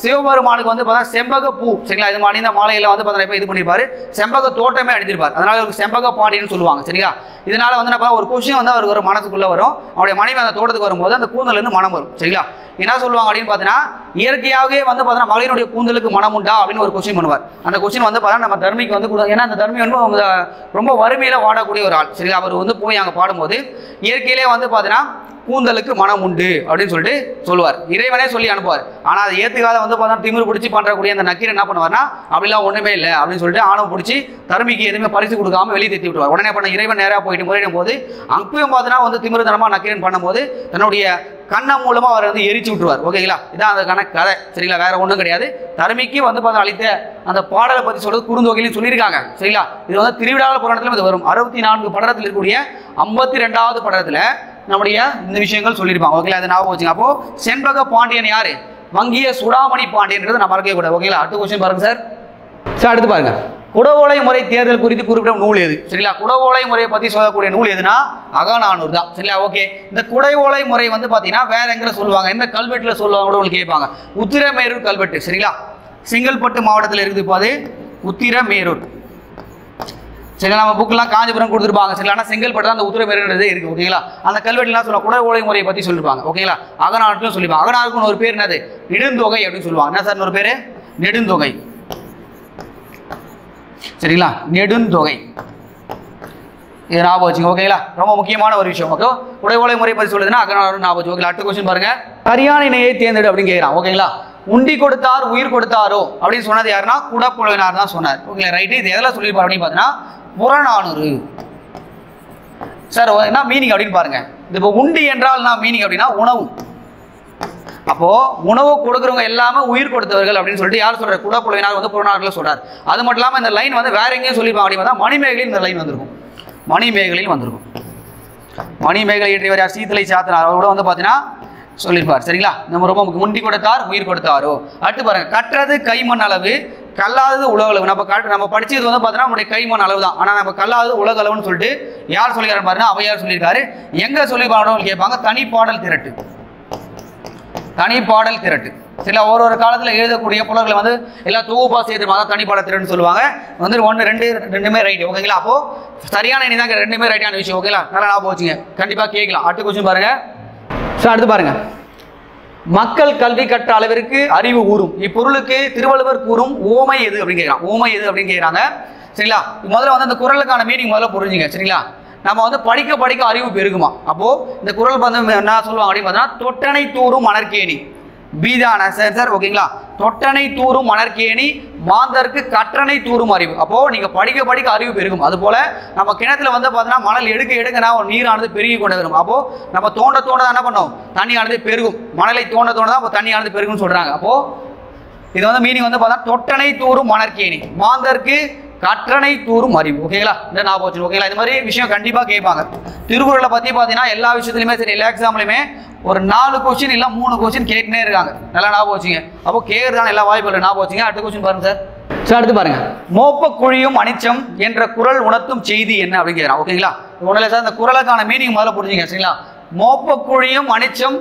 சிவபெருமானுக்கு வந்து பார்த்தீங்கன்னா செம்பக பூ. சரிங்களா? இது மாதிரி இந்த மாலையில் வந்து பார்த்தீங்கன்னா இது பண்ணியிருப்பாரு, செம்பக தோட்டமே அடித்திருப்பார். அதனால அவருக்கு செம்பக பாண்டியன்னு சொல்லுவாங்க. சரிங்களா? இதனால வந்து என்ன ஒரு கொஸ்டின் வந்து அவருக்கு ஒரு மனசுக்குள்ளே வரும். அவருடைய மனைவி அந்த தோட்டத்துக்கு வரும்போது அந்த கூந்தலேருந்து மனம் வரும். சரிங்களா? என்ன சொல்லுவாங்க அப்படின்னு பார்த்தீங்கன்னா இயற்கையாகவே வந்து பார்த்தீங்கன்னா மகளிருடைய கூந்தலுக்கு மனம் உண்டா அப்படின்னு ஒரு கொஸ்டின் பண்ணுவார். அந்த கொஸ்டின் வந்து பார்த்தீங்கன்னா நம்ம தர்மிக்கு வந்து, ஏன்னா அந்த தர்மி வந்து ரொம்ப வறுமையில் வாடக்கூடிய ஒரு ஆள். சரிங்களா? அவர் வந்து போய் அங்கே பாடும்போது இயற்கையிலே வந்து பார்த்தீங்கன்னா கூந்தலுக்கு மனம் உண்டு அப்படின்னு சொல்லிட்டு சொல்லுவார். இறைவனே சொல்லி அனுப்புவார். ஆனால் அதை ஏற்றுக்காத வந்து பார்த்தா திமிரு பிடிச்சி பண்ணுறக்கூடிய அந்த நக்கீர் என்ன பண்ணுவார்னா அப்படிலாம் ஒன்றுமே இல்லை அப்படின்னு சொல்லிட்டு ஆணவம் பிடிச்சி தருமிக்கு எதுவுமே பரிசு கொடுக்காம வெளியே தேத்தி விட்டுவார். உடனே பண்ண இறைவன் நேராக போயிட்டு முறையிடும் போது அங்கேயும் பார்த்தீங்கன்னா வந்து திமிருதனமாக நக்கீரன் பண்ணும்போது தன்னுடைய கண்ணம் மூலமாக அவர் வந்து எரிச்சு விட்டுருவார். ஓகேங்களா? இதான் அதுக்கான கதை. சரிங்களா? வேற ஒன்றும் கிடையாது. தருமிக்கு வந்து பார்த்தா அளித்த அந்த பாடலை பற்றி சொல்றது குறுந்தொகையிலும் சொல்லியிருக்காங்க. சரிங்களா? இது வந்து திருவிழாவில் புராணத்திலும் இது வரும். 64 படலத்தில் இருக்கக்கூடிய 52வது படலத்தில் நம்முடைய இந்த விஷயங்கள் சொல்லியிருப்பாங்க. ஓகேங்களா? அதை ஞாபகம் வச்சுங்க. அப்போ செண்பக பாண்டியன் யாரு? வங்கிய சுடாமணி பாண்டியன்றது நம்ம மறக்கவே கூடாது. ஓகேங்களா? அடுத்த கொஸ்டின் பாருங்க சார். அடுத்து பாருங்க, குடவோலை முறை தேர்தல் குறித்து குறிப்பிட்ட நூல் எது? சரிங்களா? குடவோலை முறையை பற்றி சொல்லக்கூடிய நூல் எதுனா அகநானூறு தான். சரிங்களா? ஓகே. இந்த குடவோலை முறை வந்து பார்த்தீங்கன்னா வேற எங்கே சொல்லுவாங்க, எந்த கல்வெட்டில் சொல்லுவாங்க கூட உங்களுக்கு கேட்பாங்க. உத்திரமேரூர் கல்வெட்டு. சரிங்களா? செங்கல்பட்டு மாவட்டத்தில் இருக்குது. இப்போ அது உத்திரமேரூர். சரிங்களா? நம்ம புக்கெல்லாம் காஞ்சிபுரம் கொடுத்துருப்பாங்க. சரிங்களா? ஆனால் செங்கல்பட்டு தான் அந்த உத்திரமேரூர்ன்றதே இருக்குது. ஓகேங்களா? அந்த கல்வெட்டுலாம் சொல்ல குடவோலை முறையை பற்றி சொல்லியிருப்பாங்க. ஓகேங்களா? அகநானூறுக்கும் சொல்லியிருப்பாங்க. அகநானூறுக்கு ஒரு பேர் என்னது? நெடுந்தொகை அப்படின்னு சொல்லுவாங்க. என்ன சார் ஒரு பேர்? நெடுந்தொகை. சரிங்களா? நெடுந்தொகை. இது ஞாபகம் வச்சுங்க. ஓகேங்களா? ரொம்ப முக்கியமான ஒரு விஷயம். ஓகே. குடவோலை முறை பற்றி சொல்லுதுன்னா அகநானூறு ஞாபகம் வச்சு. ஓகே. அடுத்த கொஸ்டின் பாருங்க, சரியான இணையை தேர்ந்தெடு அப்படின்னு கேட்குறான். ஓகேங்களா? உண்டி கொடுத்தார் உயிர் கொடுத்தாரோ அப்படின்னு சொன்னது யாருன்னா குடப்புலவினார் தான் சொன்னார். ஓகேங்களா? ரைட்டு. இது எதெல்லாம் சொல்லியிருப்பார் அப்படின்னு பார்த்தீங்கன்னா புறநானூறு. சார் என்ன மீனிங் அப்படின்னு பாருங்க. இது இப்போ உண்டி என்றால் என்ன மீனிங் அப்படின்னா உணவு. அப்போ உணவு கொடுக்குறவங்க எல்லாமே உயிர் கொடுத்தவர்கள் அப்படின்னு சொல்லிட்டு யார் சொல்றாரு? குடப்புலவினார் வந்து புறநானூறுல சொல்றார். அது மட்டும் இல்லாமல் இந்த லைன் வந்து வேற எங்கேயும் சொல்லியிருப்பாங்க அப்படின்னு பார்த்தா மணிமேகலையில் இந்த லைன் வந்திருக்கும். மணிமேகலையில் வந்திருக்கும். மணிமேகலை இயற்றியவர் யார்? சீத்தலை சாத்தனார். அவர் கூட வந்து பார்த்தீங்கன்னா சொல்லியிருப்பார். சரிங்களா? நம்ம ரொம்ப முண்டி கொடுத்தார் உயிர் கொடுத்தாரோ. அடுத்து பாருங்க, கற்றது கைமண் அளவு கல்லாதது உலக அளவு. நம்ம படிச்சது வந்து பார்த்தீங்கன்னா நம்முடைய கைமண் அளவு தான். ஆனால் நம்ம கல்லாதது உலக அளவுன்னு சொல்லிட்டு யார் சொல்லியிருக்காரு பாருங்க? அவையார் சொல்லியிருக்காரு. எங்க சொல்லியிருப்பாங்க கேட்பாங்க. தனிப்பாடல் திரட்டு. தனிப்பாடல் திரட்டு. சில ஒரு காலத்தில் எழுதக்கூடிய புலவர்களை வந்து எல்லாம் தொகுப்பா சேர்த்து தான் தனிப்பாடல் திரட்டுன்னு சொல்லுவாங்க. வந்து 1 2 ரெண்டுமே ரைட். ஓகேங்களா? அப்போ சரியான எண்ணி தாங்க, ரெண்டுமே ரைட்டான விஷயம். ஓகேங்களா? நல்லா ஞாபகம் வச்சுங்க, கண்டிப்பா கேட்கலாம். அடுத்த கொஸ்டின் பாருங்க. அடுத்து பாருங்க, மக்கள் கல்வி கற்ற அளவிற்கு அறிவு ஊறும் இப்பொருளுக்கு திருவள்ளுவர் கூறும் ஓமை எது அப்படின்னு கேட்கிறாங்க. ஓமை எது அப்படின்னு கேட்கிறாங்க. சரிங்களா? முதல்ல வந்து அந்த குறளுக்கான மீனிங் முதல்ல புரிஞ்சுங்க. சரிங்களா? நம்ம வந்து படிக்க படிக்க அறிவு பெருகுமா. அப்போ இந்த குறள் வந்து என்ன சொல்லுவாங்க அப்படின்னு பார்த்தீங்கன்னா, தொட்டனை தூரும் மணற்கேணி பீதான சார். ஓகேங்களா? தொட்டனை தூரும் மணற்கேணி மாந்தருக்கு கற்றனை தூரும் அறிவு. அப்போ நீங்க படிக்க படிக்க அறிவு பெருகும். அது போல நம்ம கிணத்துல வந்து பார்த்தீங்கன்னா மணல் எடுக்க எடுக்கனா ஒரு நீரானது பெருகி கொண்டு வரும். அப்போ நம்ம தோண்ட தோண்ட என்ன பண்ணோம், தண்ணியானது பெருகும். மணலை தோண்ட தோண்ட தான் தண்ணியானது பெருகும்னு சொல்றாங்க. அப்போ இது வந்து மீனிங் வந்து பார்த்தா தொட்டனை தூரும் மணற்கேணி மாந்தருக்கு கற்றனை தூரும் அறிவு. ஓகேங்களா? இந்த ஞாபகம் வச்சு. ஓகேங்களா? இந்த மாதிரி விஷயம் கண்டிப்பா கேட்பாங்க. திருக்குறளை பத்தி பார்த்தீங்கன்னா எல்லா விஷயத்துலையுமே சரி, எல்லா எக்ஸாம்லையுமே ஒரு 4 கொஸ்டின் இல்லை 3 கொஸ்டின் கேட்டுனே இருக்காங்க. நல்லா ஞாபகம் வச்சுங்க. அப்போ கேட்கறதான எல்லா வாய்ப்புகளும் ஞாபகம் வச்சுங்க. அடுத்த கொஸ்டின் பாருங்க சார். அடுத்து பாருங்க, மோப்ப குழியும் அனிச்சம் என்ற குறள் உணர்த்தும் செய்தி என்ன அப்படின்னு கேட்கிறான். ஓகேங்களா? ஒன்றும் சார், இந்த குறளுக்கான மீனிங் முதல்ல புரிஞ்சுங்க. சரிங்களா? மோப்ப குழியும் அனிச்சம்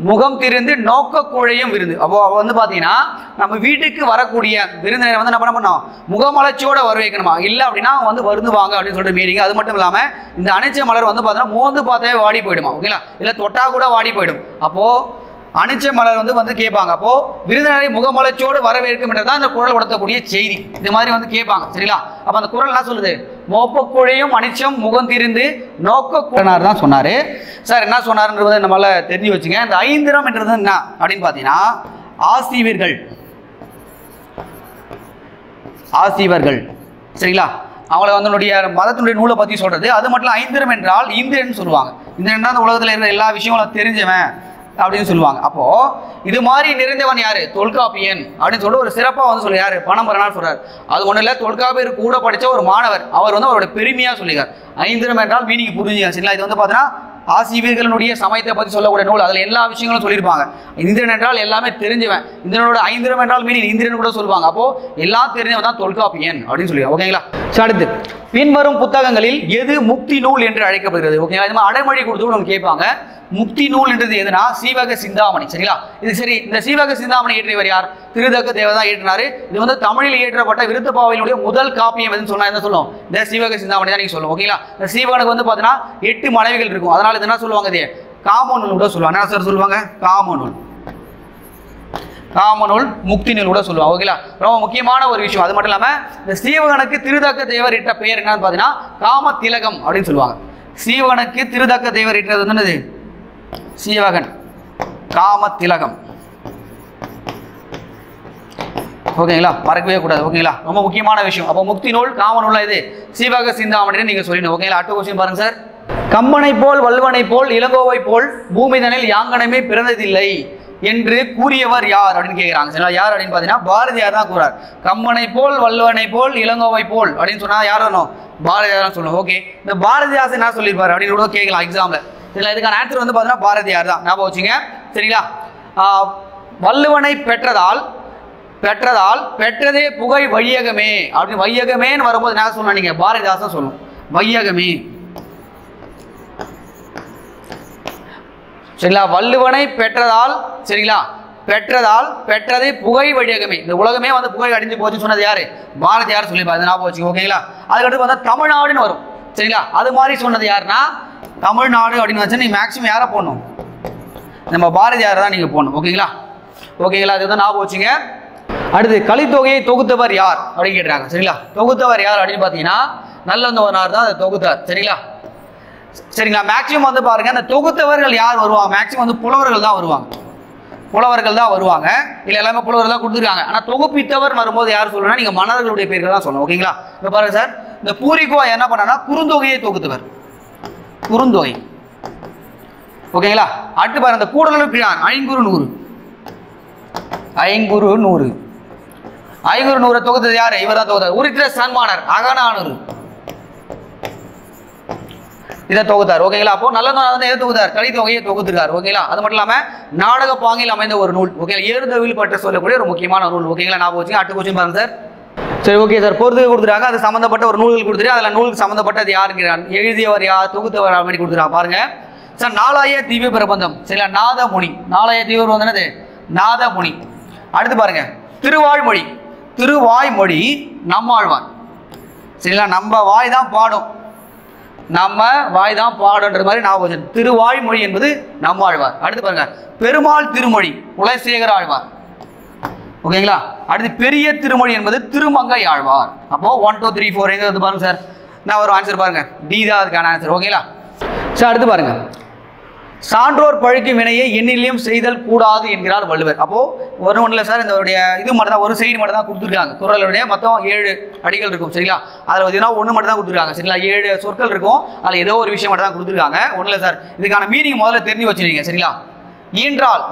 முகம் திருந்து நோக்க குழையும் விருந்து. அப்போ வந்து பாத்தீங்கன்னா நம்ம வீட்டுக்கு வரக்கூடிய விருந்தினரை வந்து என்ன பண்ணோம், முகமலர்ச்சியோட வரவேற்கணுமா, இல்லை அப்படின்னா வந்து வருந்துவாங்க அப்படின்னு சொல்லிட்டு மீனிங். அது மட்டும் இல்லாம இந்த அனிச்ச மலர் வந்து பார்த்தீங்கன்னா மோந்து பார்த்தாவே வாடி போயிடுமா. ஓகேங்களா? இல்லை தொட்டா கூட வாடி போயிடும். அப்போ அனிச்ச மலர் வந்து கேட்பாங்க. அப்போ விருந்தினரை முகமலர்ச்சியோடு வரவேற்கும் என்றதான் அந்த குறள் உணர்த்தக்கூடிய செய்தி. இந்த மாதிரி வந்து கேட்பாங்க. சரிங்களா? அப்ப அந்த குறள் என்ன சொல்லுது, மோப்பக்குழையும் அனிச்சம் முகம் திருந்து நோக்க குழனார் தான் சொன்னாரு. சார் என்ன சொன்னாருன்றது நம்மளால தெரிஞ்சு வச்சுங்க. இந்த ஐந்திரம் என்றது என்ன அப்படின்னு பாத்தீங்கன்னா, ஆசிவர்கள். ஆசிவர்கள் சரிங்களா? அவங்களை வந்து மதத்தினுடைய நூலை பத்தி சொல்றது. அது மட்டும் ஐந்திரம் என்றால் இந்திரன் சொல்லுவாங்க. இந்திரன் தான் அந்த உலகத்தில் இருக்கிற எல்லா விஷயங்களும் தெரிஞ்சவன் அப்படின்னு சொல்லுவாங்க. அப்போ இது மாதிரி நிறைந்தவன் யாரு, தொல்காப்பியன் அப்படின்னு சொல்லிட்டு ஒரு சிறப்பா வந்து சொல்ல யாரு, பணம்பரனார் சொல்றாரு. அது ஒண்ணு இல்ல, தொல்காப்பியர் கூட படிச்ச ஒரு மாணவர், அவர் வந்து அவரோட பெருமையா சொல்லிக்கார். ஐந்திரம் என்றால் மீனிங் புரிஞ்சுங்க. சரிங்களா? இது வந்து பாத்தீங்கன்னா ஆசிவர்களுடைய சமயத்தை பத்தி சொல்லக்கூடிய நூல். அதுல எல்லா விஷயங்களும் சொல்லியிருப்பாங்க. இந்திரன் என்றால் எல்லாமே தெரிஞ்சவன். இந்திரனோட ஐந்திரம் என்றால் மீனிங் இந்திரன் கூட சொல்லுவாங்க. அப்போ எல்லாம் தெரிஞ்சவன் தான் தொல்காப்பியன் அப்படின்னு சொல்லுவாங்க. ஓகேங்களா? அடுத்து, பின்வரும் புத்தகங்களில் எது முக்தி நூல் என்று அழைக்கப்படுகிறது. ஓகேங்களா? இது மாதிரி அடைமொழி கொடுத்து நம்ம கேட்பாங்க. முக்தி நூல் என்றது எதுனா சீவக சிந்தாமணி. சரிங்களா? இது சரி, இந்த சீவக சிந்தாமணி இயற்றியவர் யார், திருதக்க தேவர் தான் இயற்றினாரு. இது வந்து தமிழில் இயற்றப்பட்ட விருத்தப்பாவையினுடைய முதல் காப்பியம் எதுன்னு சொன்னா என்ன சொல்லும், இந்த சீவக சிந்தாமணி தான் நீங்க சொல்லுவோம். ஓகேங்களா? இந்த சீவகனுக்கு வந்து பாத்தீங்கன்னா 8 மனைவிகள் இருக்கும். அதனால இது என்ன சொல்லுவாங்க, இது காமநூல் கூட சொல்லுவாங்க. என்ன சார் சொல்லுவாங்க, காமநூல். காமநூல் முக்தி நூல் கூட சொல்லுவாங்க. ஓகேங்களா? ரொம்ப முக்கியமான ஒரு விஷயம். அது மட்டும் இல்லாம இந்த சீவகனுக்கு திருதக்க தேவர் இட்ட பெயர் என்னன்னு பாத்தீங்கன்னா காம திலகம் அப்படின்னு சொல்லுவாங்க. சீவகனுக்கு திருதக்க தேவர் இட்டது என்னது, சீவகன் காம திலகம். ஓகேங்களா? மறக்கவே கூடாது. ஓகேங்களா? ரொம்ப முக்கியமான விஷயம். அப்போ முக்தி நூல் காமநூல் இது சீவக சிந்தாமணி நீங்க சொல்லிடணும். ஓகேங்களா? அடுத்த கொஸ்டின் பாருங்க சார். கம்பனை போல் வல்வனை போல் இளங்கோவை போல் பூமிதனில் யாங்கனமே பிறந்ததில்லை என்று கூறியவர் யார் அப்படின்னு கேட்கிறாங்க. சரிங்களா? யார் அப்படின்னு பாத்தீங்கன்னா பாரதியார் தான் கூறார். கம்பனை போல் வல்வனை போல் இளங்கோவை போல் அப்படின்னு சொன்னா யார் வரணும், பாரதியார் தான் சொல்லணும். ஓகே, இந்த பாரதிதாசன் என்ன சொல்லியிருப்பாரு அப்படின்னு கூட கேட்கலாம் எக்ஸாம்ல. சரிங்களா? இதுக்கான ஆன்சர் வந்து பாத்தீங்கன்னா பாரதியார் தான். ஞாபகம் வச்சுங்க. சரிங்களா? வள்ளுவனை பெற்றதால் பெற்றதே புகை வையகமே அப்படின்னு வையகமேன்னு வரும்போது என்ன சொல்லணும், நீங்க பாரதிதாசன் சொல்லணும். வையகமே. சரிங்களா? வள்ளுவனை பெற்றதால், சரிங்களா, பெற்றதே புகை வையகமே. இந்த உலகமே வந்து புகை அடிஞ்சு போச்சு சொன்னது யாரு, பாரதியார் சொல்லியிருப்பாரு. ஞாபகம் வச்சுங்க. ஓகேங்களா? அதுக்கடுத்து பார்த்தா தமிழ்நாடுன்னு வரும். சரிங்களா? அது மாதிரி சொன்னது யாருன்னா தமிழ்நாடு அப்படின்னு வச்சா நீங்க மேக்ஸிமம் யாரை போடணும், நம்ம பாரதியார் தான் நீங்க போடணும். ஓகேங்களா? ஓகேங்களா? அதுதான் ஞாபகம் வச்சுங்க. அடுத்து, கலித்தொகையை தொகுத்தவர் யார் அப்படின்னு கேட்டாங்க. சரிங்களா? தொகுத்தவர் யார் அப்படின்னு பாத்தீங்கன்னா நல்லந்தவனார் தான் அதை தொகுத்தார். சரிங்களா? சரிங்களா? மேக்ஸிமம் வந்து பாருங்க, அந்த தொகுத்தவர்கள் யார் வருவாங்க, மேக்ஸிமம் வந்து புலவர்கள் தான் வருவாங்க. புலவர்கள் தான் வருவாங்க. இல்ல எல்லாமே புலவர்கள் தான் கொடுத்துருக்காங்க. ஆனா தொகுப்பித்தவர் வரும்போது யார் சொல்லணும்னா நீங்க மன்னர்களுடைய பேர்கள் தான் சொல்லணும். ஓகேங்களா? இப்ப பாருங்க சார், இந்த பூரிக்கோ என்ன பண்ணா குறுந்தொகையை தொகுத்தவர், குறுந்தொகை. ஓகேங்களா? அடுத்து பாருங்க, இந்த கூடலூர் பிரான் ஐங்குறு நூறு தொகுத்தது யாரு, இவர் தான் தொகுத்தார். உரித்திர சன்மானர் அகநானூறு இதை தொகுத்தார். ஓகேங்களா? அப்போ நல்லதனார் வந்து எதை தொகுத்தார், கலித்தொகையை தொகுத்திருக்கார். ஓகேங்களா? அது மட்டும் இல்லாம நாடக பாங்கில் அமைந்த ஒரு நூல். ஓகேங்களா? ஏறுதொழில் பற்றி சொல்லக்கூடிய ஒரு முக்கியமான நூல். ஓகேங்களா? ஞாபகம் வச்சுங்க. அடுத்த கொஸ்டின் பாருங்க சார். சரி, ஓகே சார். பொறுத்து கொடுத்துருக்காங்க, அது சம்பந்தப்பட்ட ஒரு நூல்கள் கொடுத்துரு. அதில் நூலுக்கு சம்பந்தப்பட்டது யாருங்கிறான், எழுதியவர் யார், தொகுத்தவர் அப்படி கொடுத்துருக்காங்க. பாருங்க, சார் நாலாய திவ்ய பிரபந்தம் சரிங்களா, நாதமுனி. நாலாய திவ்ய பிரபந்தம் என்னது? நாதமுனி. அடுத்து பாருங்க திருவாய்மொழி. திருவாய்மொழி நம்மாழ்வார் சரிங்களா, நம்ம வாய் தான் பாடும், நம்ம வாய் தான் பாடுன்ற மாதிரி ஞாபகம். திருவாய்மொழி என்பது நம்மாழ்வார். அடுத்து பாருங்க பெருமாள் திருமொழி குலசேகர ஆழ்வார். ஓகேங்களா. அடுத்து பெரிய திருமொழி என்பது திருமங்கை ஆழ்வார். அப்போ 1 2 3 4 எங்க வந்து பாருங்க சார், நான் ஒரு ஆன்சர் பாருங்க, டி தான் அதுக்கான ஆன்சர். ஓகேங்களா. சார் அடுத்து பாருங்க சான்றோர் பழிக்கும் வினையை எண்ணிலையும் செய்தல் கூடாது என்கிறார் வள்ளுவர். அப்போ ஒன்றும் இல்லை சார், இந்த இது மட்டும் தான், ஒரு சைடு மட்டும் தான் கொடுத்துருக்காங்க. குறளுடைய மொத்தம் 7 அடிகள் இருக்கும் சரிங்களா, அதில் பார்த்தீங்கன்னா 1 மட்டும் தான் கொடுத்துருக்காங்க சரிங்களா. 7 சொற்கள் இருக்கும், அதில் ஏதோ ஒரு விஷயம் மட்டும் தான் கொடுத்துருக்காங்க. ஒன்றும் இல்லை சார், இதுக்கான மீனிங் முதல்ல தெரிஞ்சு வச்சுருக்கீங்க சரிங்களா. ஈன்றால்,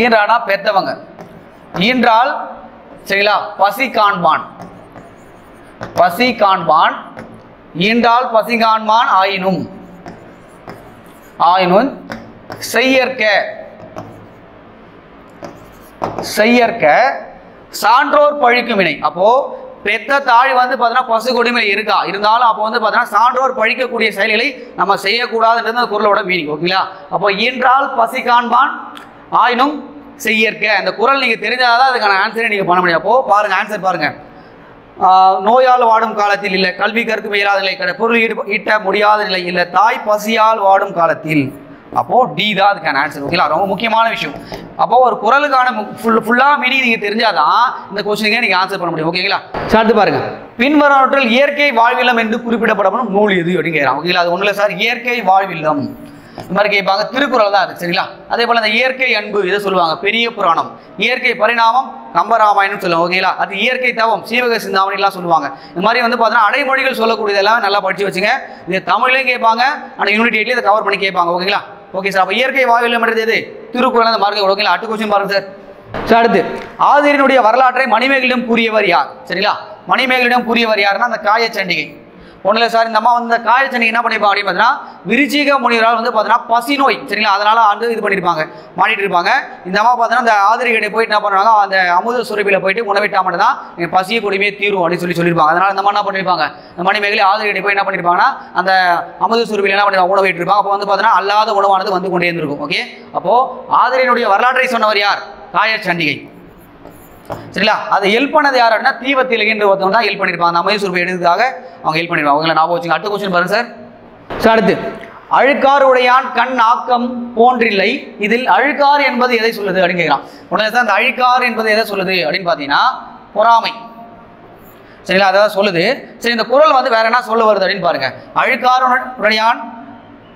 ஈன்றானா பெத்தவங்க, ஈன்றால் சரிங்களா பசி காண்பான், பசி காண்பான், ஈன்றால் பசி காண்பான் ஆயினும், ஆயினும் செய்யற்க, செய்யற்க சான்றோர் பழிக்கும் வினை. அப்போ பெத்த தாய் வந்து பார்த்தீங்கன்னா பசு கொடுமை இருக்கா, இருந்தாலும் அப்போ வந்து பார்த்தீங்கன்னா சான்றோர் பழிக்கக்கூடிய செயல்களை நம்ம செய்யக்கூடாதுன்றது அந்த குறளோட மீனிங். ஓகேங்களா. அப்போ ஈன்றால் பசி காண்பான் ஆயினும் செய்யற்க, அந்த குறள் நீங்கள் தெரிஞ்சாதான் அதுக்கான ஆன்சரை நீங்கள் பண்ண முடியும். அப்போ பாருங்க ஆன்சர் பாருங்க. நோயால் வாடும் காலத்தில் இல்லை, கல்வி கற்கும் இயலாத நிலை, பொருள் ஈட்ட முடியாத நிலை இல்லை, தாய் பசியால் வாடும் காலத்தில். அப்போ டி தான் அதுக்கான ஆன்சர். ஓகேங்களா. ரொம்ப முக்கியமான விஷயம். அப்போ ஒரு குறளுக்கான ஃபுல்லா மீனிங் நீங்க தெரிஞ்சாதான் இந்த கொஸ்டினுக்கே நீங்க ஆன்சர் பண்ண முடியும். ஓகேங்களா. அடுத்து பாருங்க பின்வருவனவற்றில் இயற்கை வாழ்வில்லம் என்று குறிப்பிடப்படும் நூல் எது அப்படின்னு கேட்கறாங்க. ஓகேங்களா. அது ஒன்றும் இல்லை சார், இயற்கை வாழ்வில்லம் இந்த மாதிரி கேட்பாங்க. திருக்குறள் தான் இருக்கு சரிங்களா. அதே போல இந்த இயற்கை அன்பு இதை சொல்லுவாங்க பெரிய புராணம், இயற்கை பரிணாமம் கம்பராமாயணம் சொல்லுவாங்க. ஓகேங்களா. அது இயற்கை தவம் சீவக சிந்தாமணிலாம் சொல்லுவாங்க. இந்த மாதிரி வந்து பார்த்தீங்கன்னா அடைமொழிகள் சொல்லக்கூடியதெல்லாம் நல்லா படிச்சு வச்சுங்க. இது தமிழ்லையும் கேட்பாங்க, ஆனால் யூனிட் 8 இதை கவர் பண்ணி கேட்பாங்க. ஓகேங்களா. Okay sir. அப்போ இயற்கை வாழ்வில்லம் எது? திருக்குறள் அந்த மார்க்கை. ஓகேங்களா. அடுத்த கொஸ்டின் பாருங்க சார். சார் அடுத்து ஆதிரியனுடைய வரலாற்றை மணிமேகலிடம் கூறியவர் யார் சரிங்களா. மணிமேகலிடம் கூறியவர் யாருன்னா அந்த காயச்சண்டிகை. ஒன்றும் இல்லை சார், இந்த அம்மா வந்து காயச்சண்டிகை என்ன பண்ணியிருப்பாங்க அப்படின்னு பார்த்தீங்கன்னா விருச்சிக முனிவரால் வந்து பார்த்தீங்கன்னா பசி நோய் சரிங்களா, அதனால இது பண்ணியிருப்பாங்க, மாட்டிட்டு இருப்பாங்க. இந்த அம்மா பார்த்தீங்கன்னா அந்த ஆதிரிகிட்ட போயிட்டு என்ன பண்ணுவாங்க, அந்த அமுத சுரபியில் போயிட்டு உணவிட்டா மட்டும் தான் எங்கள் பசியை கொடுமையே தீரும் அப்படின்னு சொல்லியிருப்பாங்க. அதனால இந்த அம்மா என்ன பண்ணியிருப்பாங்க, இந்த மணிமேகலை ஆதிரிகிட்ட போய் என்ன பண்ணியிருப்பாங்கன்னா அந்த அமுத சுரபியில் என்ன பண்ணிருப்பாங்க, உணவிட்டு இருப்பாங்க. அப்போ வந்து பார்த்தீங்கன்னா அல்லாத உணவானது வந்து கொண்டே இருந்திருக்கும். ஓகே. அப்போ ஆதிரியனுடைய வரலாற்றை சொன்னவர் யார்? காயச்சண்டிகை சரிங்களா. அதை ஹெல்ப் பண்ணது யார் அப்படின்னா தீவத்திலகின்ற ஒருத்தவங்க தான் ஹெல்ப் பண்ணியிருப்பாங்க. அந்த அமுத சுரபி எடுக்கிறதுக்காக அவங்க ஹெல்ப் பண்ணிருப்பாங்க. அவங்களை ஞாபகம் வச்சுங்க. அடுத்த கொஸ்டின் பாருங்க சார். அடுத்து அழுக்காறு உடையான் கண் ஆக்கம் போன்றில்லை, இதில் அழுக்காறு என்பது எதை சொல்லுது அப்படின்னு கேட்கலாம். உடனே சார் அந்த அழுக்காறு என்பது எதை சொல்லுது அப்படின்னு பார்த்தீங்கன்னா பொறாமை சரிங்களா, அதான் சொல்லுது. சரி, இந்த குறள் வந்து வேற என்ன சொல்ல வருது அப்படின்னு பாருங்க. அழுக்காறு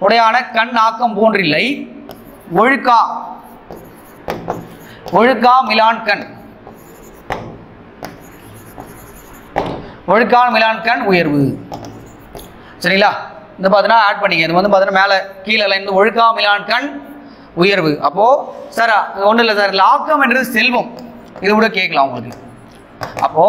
உடையான கண் ஆக்கம் போன்றில்லை, ஒழுக்கா ஒழுக்கா மிலான் கண், ஒழுக்கான் மிலான் கண் உயர்வு சரிங்களா. இந்த பார்த்தீங்கன்னா ஆட் பண்ணிக்க, இது வந்து பார்த்தீங்கன்னா மேலே கீழே இருந்து ஒழுக்கா மிலான் கண் உயர்வு. அப்போ சார் ஒன்றும் இல்லை சார், லாக்கம் என்றது செல்வம், இது கூட கேட்கலாம் உங்களுக்கு. அப்போ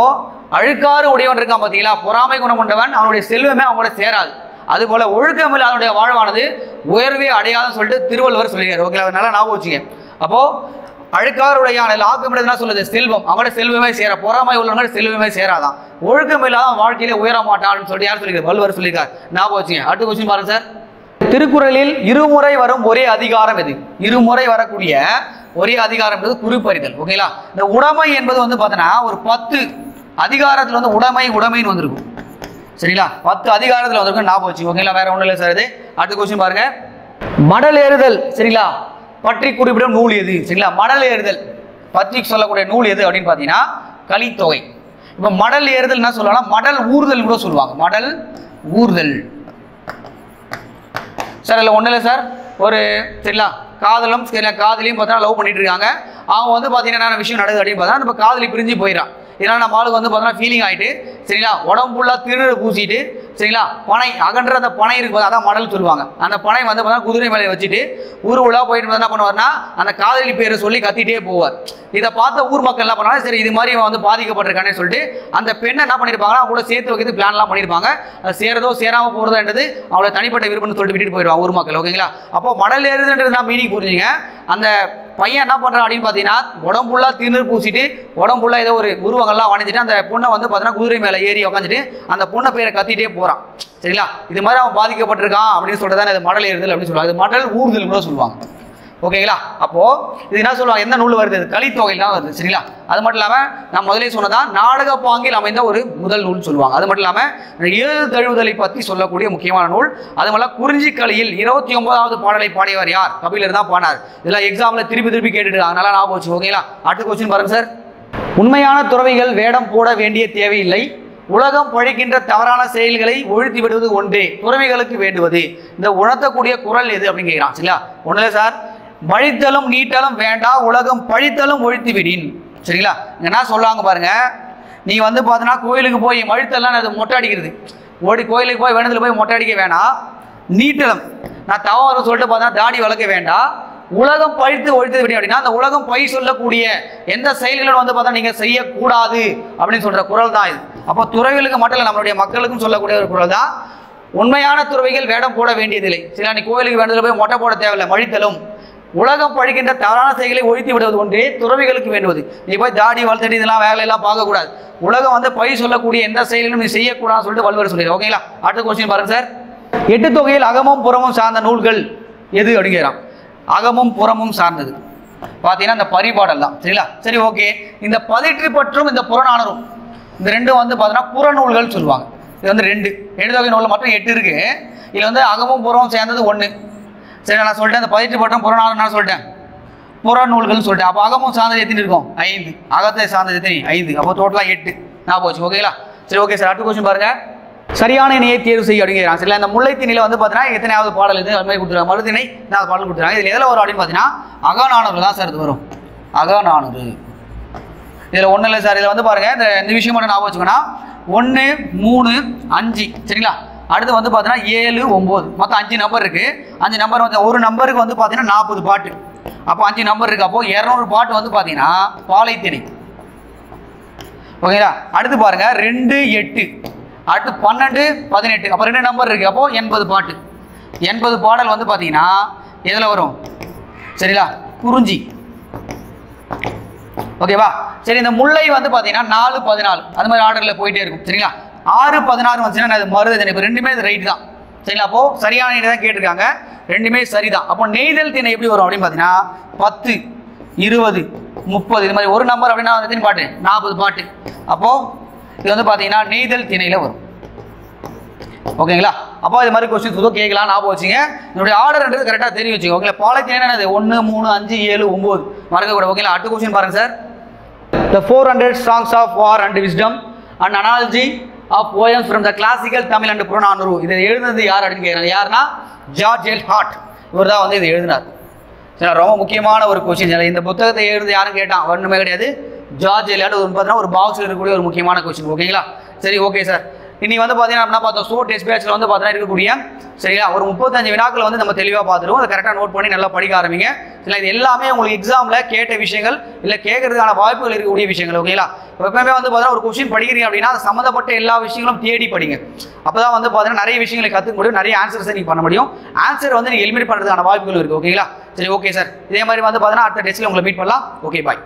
அழுக்காறு உடையவன் இருக்கான் பார்த்தீங்களா, பொறாமை குணம் கொண்டவன், அவனுடைய செல்வமே அவனோட சேராது. அதுபோல ஒழுக்கமில்ல அவனுடைய வாழ்வானது உயர்வே அடையாதுன்னு சொல்லிட்டு திருவள்ளுவர் சொல்லிடுறாரு. ஓகே, நல்லா ஞாபகம் வச்சுங்க. அப்போ அழுக்காருடையான லாக்கம் என்ன சொல்லுது, செல்வம், அவங்களோட செல்வமே சேர, பொறாமை உள்ளவங்க செல்வமே சேராதான், ஒழுக்கம் இல்லாத வாழ்க்கையில உயர மாட்டான்னு சொல்லிட்டு யார் சொல்லியிருக்காரு, வள்ளுவர் சொல்லியிருக்காரு. ஞாபகம் வச்சுங்க. அடுத்த கொஸ்டின் பாருங்க சார். திருக்குறளில் இருமுறை வரும் ஒரே அதிகாரம் எது? இருமுறை வரக்கூடிய ஒரே அதிகாரம் என்பது குறிப்பறிதல். ஓகேங்களா. இந்த உடைமை என்பது வந்து பார்த்தீங்கன்னா ஒரு 10 அதிகாரத்தில் வந்து உடைமைன்னு வந்திருக்கும் சரிங்களா. 10 அதிகாரத்தில் வந்திருக்கும், ஞாபகம் வச்சு. ஓகேங்களா. வேற ஒன்றும் இல்லை சார் இது. அடுத்த கொஸ்டின் பாருங்க. மடல் ஏறுதல் சரிங்களா பற்றி குறிப்பிடும் நூல் எது சரிங்களா. மடல் ஏறுதல் பற்றி சொல்லக்கூடிய நூல் எது அப்படின்னு பார்த்தீங்கன்னா கலித்தொகை. இப்போ மடல் ஏறுதல் என்ன சொல்லலாம், மடல் ஊர்தல் கூட சொல்லுவாங்க. மடல் ஊர்தல் சார் இல்லை ஒன்றும் இல்லை சார், ஒரு சரிங்களா காதலும் சரிங்களா, காதலியும் பார்த்தீங்கன்னா லவ் பண்ணிட்டு இருக்காங்க. அவங்க வந்து பார்த்தீங்கன்னா என்ன விஷயம் நடக்குது அப்படின்னு பார்த்தா நம்ம காதலி பிரிஞ்சு போயிடறான். இதனால் நம்ம ஆளுக்கு வந்து பார்த்தீங்கன்னா ஃபீலிங் ஆகிட்டு சரிங்களா, உடம்பு ஃபுல்லாக திருநீர் பூசிட்டு சரிங்களா, பனை அகன்ற அந்த பனை இருக்குது, அதான் மடல் சொல்லுவாங்க. அந்த பனை வந்து பார்த்தீங்கன்னா குதிரை மேலே வச்சுட்டு ஊர் உள்ளாக போயிட்டு என்ன பண்ணுவார்னா அந்த காதலி பேரை சொல்லி கத்திட்டே போவார். இதை பார்த்த ஊர் மக்கள் என்ன பண்ணாலும் சரி இது மாதிரி வந்து பாதிக்கப்பட்டிருக்கானே சொல்லிட்டு அந்த பெண்ணை என்ன பண்ணியிருப்பாங்கன்னா கூட சேர்த்து வைக்கிறது பிளான்லாம் பண்ணியிருப்பாங்க. அது சேரதோ சேராமல் போகிறதுன்றது அவங்களோட தனிப்பட்ட விருப்பம்னு சொல்லிட்டு விட்டுட்டு போயிடுவாங்க ஊர் மக்கள். ஓகேங்களா. அப்போ மடல் ஏறுதுன்றது நான் மீனிங் புரிஞ்சுங்க. அந்த பையன் என்ன பண்ணுறான் அப்படின்னு பார்த்தீங்கன்னா உடம்புள்ளா திணறு பூசிட்டு உடம்புள்ளா ஏதோ ஒரு உருவங்கள்லாம் வணைஞ்சிட்டு அந்த பொண்ணை வந்து பார்த்தீங்கன்னா குதிரை மேலே ஏறி உட்காந்துட்டு அந்த பொண்ணை பேரை கத்திட்டே போகிறான். சரிங்களா, இது மாதிரி அவன் பாதிக்கப்பட்டிருக்கான் அப்படின்னு சொல்லிட்டு தான் இது மடல் ஏறுதல் அப்படின்னு சொல்லுவாங்க. இது மடல் ஊறுதல் கூட சொல்லுவாங்க. ஓகேங்களா, அப்போ இது என்ன சொல்லுவாங்க, எந்த நூல் வருது, கலித்தொகையில் தான் வருது. சரிங்களா, அது மட்டும் இல்லாமல் நான் முதலே சொன்னதான் நாடக பாங்கில் அமைந்த ஒரு முதல் நூல் சொல்லுவாங்க. அது மட்டும் இல்லாமல் ஏழு தழுவுதலை பற்றி சொல்லக்கூடிய முக்கியமான நூல். அது மட்டும் குறிஞ்சிக்கலியில் 29வது பாடலை பாடியவர் யார்? கபிலர் தான் பாடினார். இதெல்லாம் எக்ஸாமில் திருப்பி கேட்டுட்டு அதனால ஞாபகம் வச்சு. ஓகேங்களா, அடுத்த கொஸ்டின் பாருங்க சார். உண்மையான துறவிகள் வேடம் போட வேண்டிய தேவையில்லை, உலகம் பழிக்கின்ற தவறான செயல்களை ஒழித்து விடுவது ஒன்றே துறவிகளுக்கு வேண்டுவது. இந்த உணர்த்தக்கூடிய குரல் எது அப்படின்னு கேட்கிறான். சரிங்களா, ஒன்றும் இல்லை சார், பழித்தலும் நீட்டலும் வேண்டாம், உலகம் பழித்தலும் ஒழித்து விடின். சரிங்களா, என்ன சொல்லுவாங்க பாருங்க, நீ வந்து பார்த்தீங்கன்னா கோயிலுக்கு போய் மழித்தலாம் அது மொட்டை அடிக்கிறது, கோயிலுக்கு போய் வேணுதல் போய் மொட்டை அடிக்க வேண்டாம். நீட்டலம் நான் தவறு சொல்லிட்டு பார்த்தீங்கன்னா தாடி வளர்க்க வேண்டாம். உலகம் பழித்து ஒழித்து விடி அப்படின்னா அந்த உலகம் பழி சொல்லக்கூடிய எந்த செயல்களும் வந்து பார்த்தா நீங்கள் செய்யக்கூடாது அப்படின்னு சொல்கிற குரல் தான் இது. அப்போ துறவிகளுக்கு மட்டும் இல்லை, நம்மளுடைய மக்களுக்கும் சொல்லக்கூடிய ஒரு குரல் தான். உண்மையான துறவிகள் வேடம் போட வேண்டியதில்லை. சரி, நீ கோயிலுக்கு வேண்டதில் போய் மொட்டை போட தேவையில்லை. மழித்தலும் உலகம் பழிக்கின்ற தவறான செயல்களை ஒழித்து விடுவது ஒன்றே துறவிகளுக்கு வேண்டுவது. நீ போய் தாடி வளர்த்துட்டு இதெல்லாம் வேலையெல்லாம் பார்க்கக்கூடாது. உலகம் வந்து பழி சொல்லக்கூடிய எந்த செயலிலும் நீ செய்யக்கூடாதுன்னு சொல்லிட்டு வள்ளுவர் சொல்லிடுறேன். ஓகேங்களா, அடுத்த கொஸ்டின் பாருங்க சார். 8 தொகையில் அகமும் புறமும் சார்ந்த நூல்கள் எது அப்படிங்கிறான். அகமும் புறமும் சார்ந்தது பார்த்தீங்கன்னா இந்த பரிபாடல் தான். சரிங்களா, சரி ஓகே. இந்த பதிற்று பற்றும் இந்த புறநானூறும் இந்த ரெண்டும் வந்து பார்த்தீங்கன்னா புறநூல்கள் சொல்லுவாங்க. இது வந்து 2 தொகை நூலில் மட்டும் 8 இருக்கு. இதில் வந்து அகமும் புறமும் சேர்ந்தது 1. சரி, நான் சொல்லிட்டேன் இந்த பதிற்று பற்றும் புறநானூறு நான் சொல்லிட்டேன், புறநூல்கள் சொல்லிட்டேன். அப்போ அகமும் சார்ந்தது எத்தனை இருக்கும்? 5. அகத்தை சார்ந்தது எத்தனை? 5. அப்போ டோட்டலாக 8 நான் போச்சு. ஓகேங்களா, சரி ஓகே சார். அடுத்த கொஸ்டின் பாருங்க. சரியான இணையை தேர்வு செய்ய அப்படிங்கிறான். சரிங்களா, இந்த முல்லைத்திணையில் வந்து பார்த்தீங்கன்னா எத்தனையாவது பாடல் இது அது மாதிரி கொடுத்துருக்காங்க. மருதிணை நான் பாடல் கொடுத்துருக்காங்க. இதில் எதில் வரும் அப்படின்னு பார்த்தீங்கன்னா அகநானூறு தான் சார் இது வரும். அகநானூறு இதில் ஒன்றும் இல்லை சார். இதில் வந்து பாருங்கள் இந்த விஷயம் மட்டும் ஞாபகம் வச்சுக்கோன்னா 1, 3, 5. சரிங்களா, அடுத்து வந்து பார்த்தீங்கன்னா 7, 9 மொத்தம் 5 நம்பர் இருக்குது. 5 நம்பர் வந்து ஒரு நம்பருக்கு வந்து பார்த்தீங்கன்னா 40 பாட்டு. அப்போ 5 நம்பர் இருக்குது. அப்போது 200 பாட்டு வந்து பார்த்தீங்கன்னா பாலைத்திணை. ஓகேங்களா, அடுத்து பாருங்கள் 2, 8 அடுத்து 12, 18 அப்போ 2 நம்பர் இருக்குது. அப்போது 80 பாட்டு. 80 பாடல் வந்து பார்த்தீங்கன்னா எதில் வரும்? சரிங்களா, குறிஞ்சி. ஓகேவா, சரி. இந்த முல்லை வந்து பார்த்தீங்கன்னா 4, 14 அது மாதிரி ஆர்டரில் போயிட்டே இருக்கும். சரிங்களா, 6, 16 வந்துச்சுன்னா அது மருதத்திணை. இப்போ ரெண்டுமே இது ரைட் தான். சரிங்களா, அப்போது சரியான இணை தான் கேட்டிருக்காங்க. ரெண்டுமே சரிதான். அப்போ நெய்தல் திணை எப்படி வரும் அப்படின்னு பார்த்தீங்கன்னா 10, 20, 30 இது மாதிரி ஒரு நம்பர் அப்படின்னா எத்தனை பாட்டு? 40 பாட்டு. அப்போது இது வந்து பார்த்தீங்கன்னா நெய்தல் திணையில் வரும். ஓகேங்களா, அப்போ இது மாதிரி கொஸ்டின் சுத்தம் கேட்கலாம். ஞாபகம் வச்சுங்க. என்னுடைய ஆர்டர்ன்றது கரெக்டாக தெரியும் வச்சுங்க. ஓகேங்களா, பாலைத்திணை 1, 3, 5, 7, 9 மறக்கக்கூடாது. ஓகேங்களா, அடுத்த கொஸ்டின் பாருங்க sir. The 400 songs of war and wisdom and analogy of poems from the classical Tamil and Purananuru இதை எழுதுனது யார் அப்படின்னு கேட்குறாங்க. யாருன்னா ஜார்ஜ் எல் ஹார்ட். இவர் தான் வந்து இதை எழுதினார். சரி, ரொம்ப முக்கியமான ஒரு கொஸ்டின். இந்த புத்தகத்தை எழுது யாருன்னு கேட்டான், ஒன்றுமே கிடையாது, ஜார்ஜ் எல் ஹார்ட். பார்த்தீங்கன்னா ஒரு பாக்ஸில் இருக்கக்கூடிய ஒரு முக்கியமான கொஸ்டின். ஓகேங்களா, சரி ஓகே சார். இன்னைக்கு வந்து பார்த்தீங்கன்னா என்ன பார்த்தோம், ஸோ டெஸ்ட் பேட்சில் வந்து பார்த்தீங்கன்னா இருக்கக்கூடிய சரிங்களா ஒரு 35 வினாக்கள் வந்து நம்ம தெளிவாக பார்த்துருவோம். அதை கரெக்டாக நோட் பண்ணி நல்லா படிக்க ஆரம்பிங்க. இல்லை, இது எல்லாமே உங்களுக்கு எக்ஸாமில் கேட்ட விஷயங்கள் இல்லை கேட்கறதுக்கான வாய்ப்புகள் இருக்கக்கூடிய விஷயங்கள். ஓகேங்களா, எப்பவுமே வந்து பார்த்தீங்கன்னா ஒரு கொஸ்டின் படிக்கிறீங்க அப்படின்னா அது சம்மந்தப்பட்ட எல்லா விஷயங்களும் தேடி படிங்க. அப்போ தான் வந்து பார்த்தீங்கன்னா நிறைய விஷயங்களை கற்றுக்க முடியும், நிறைய ஆன்சர்ஸை நீங்கள் பண்ண முடியும். ஆன்சர் வந்து நீங்கள் எலிமினேட் பண்ணுறதுக்கான வாய்ப்புகள் இருக்குது. ஓகேங்களா, சரி ஓகே சார். இதே மாதிரி வந்து பார்த்தீங்கன்னா அடுத்த டெஸ்ட்டில் உங்களை மீட் பண்ணலாம். ஓகே, பாய்.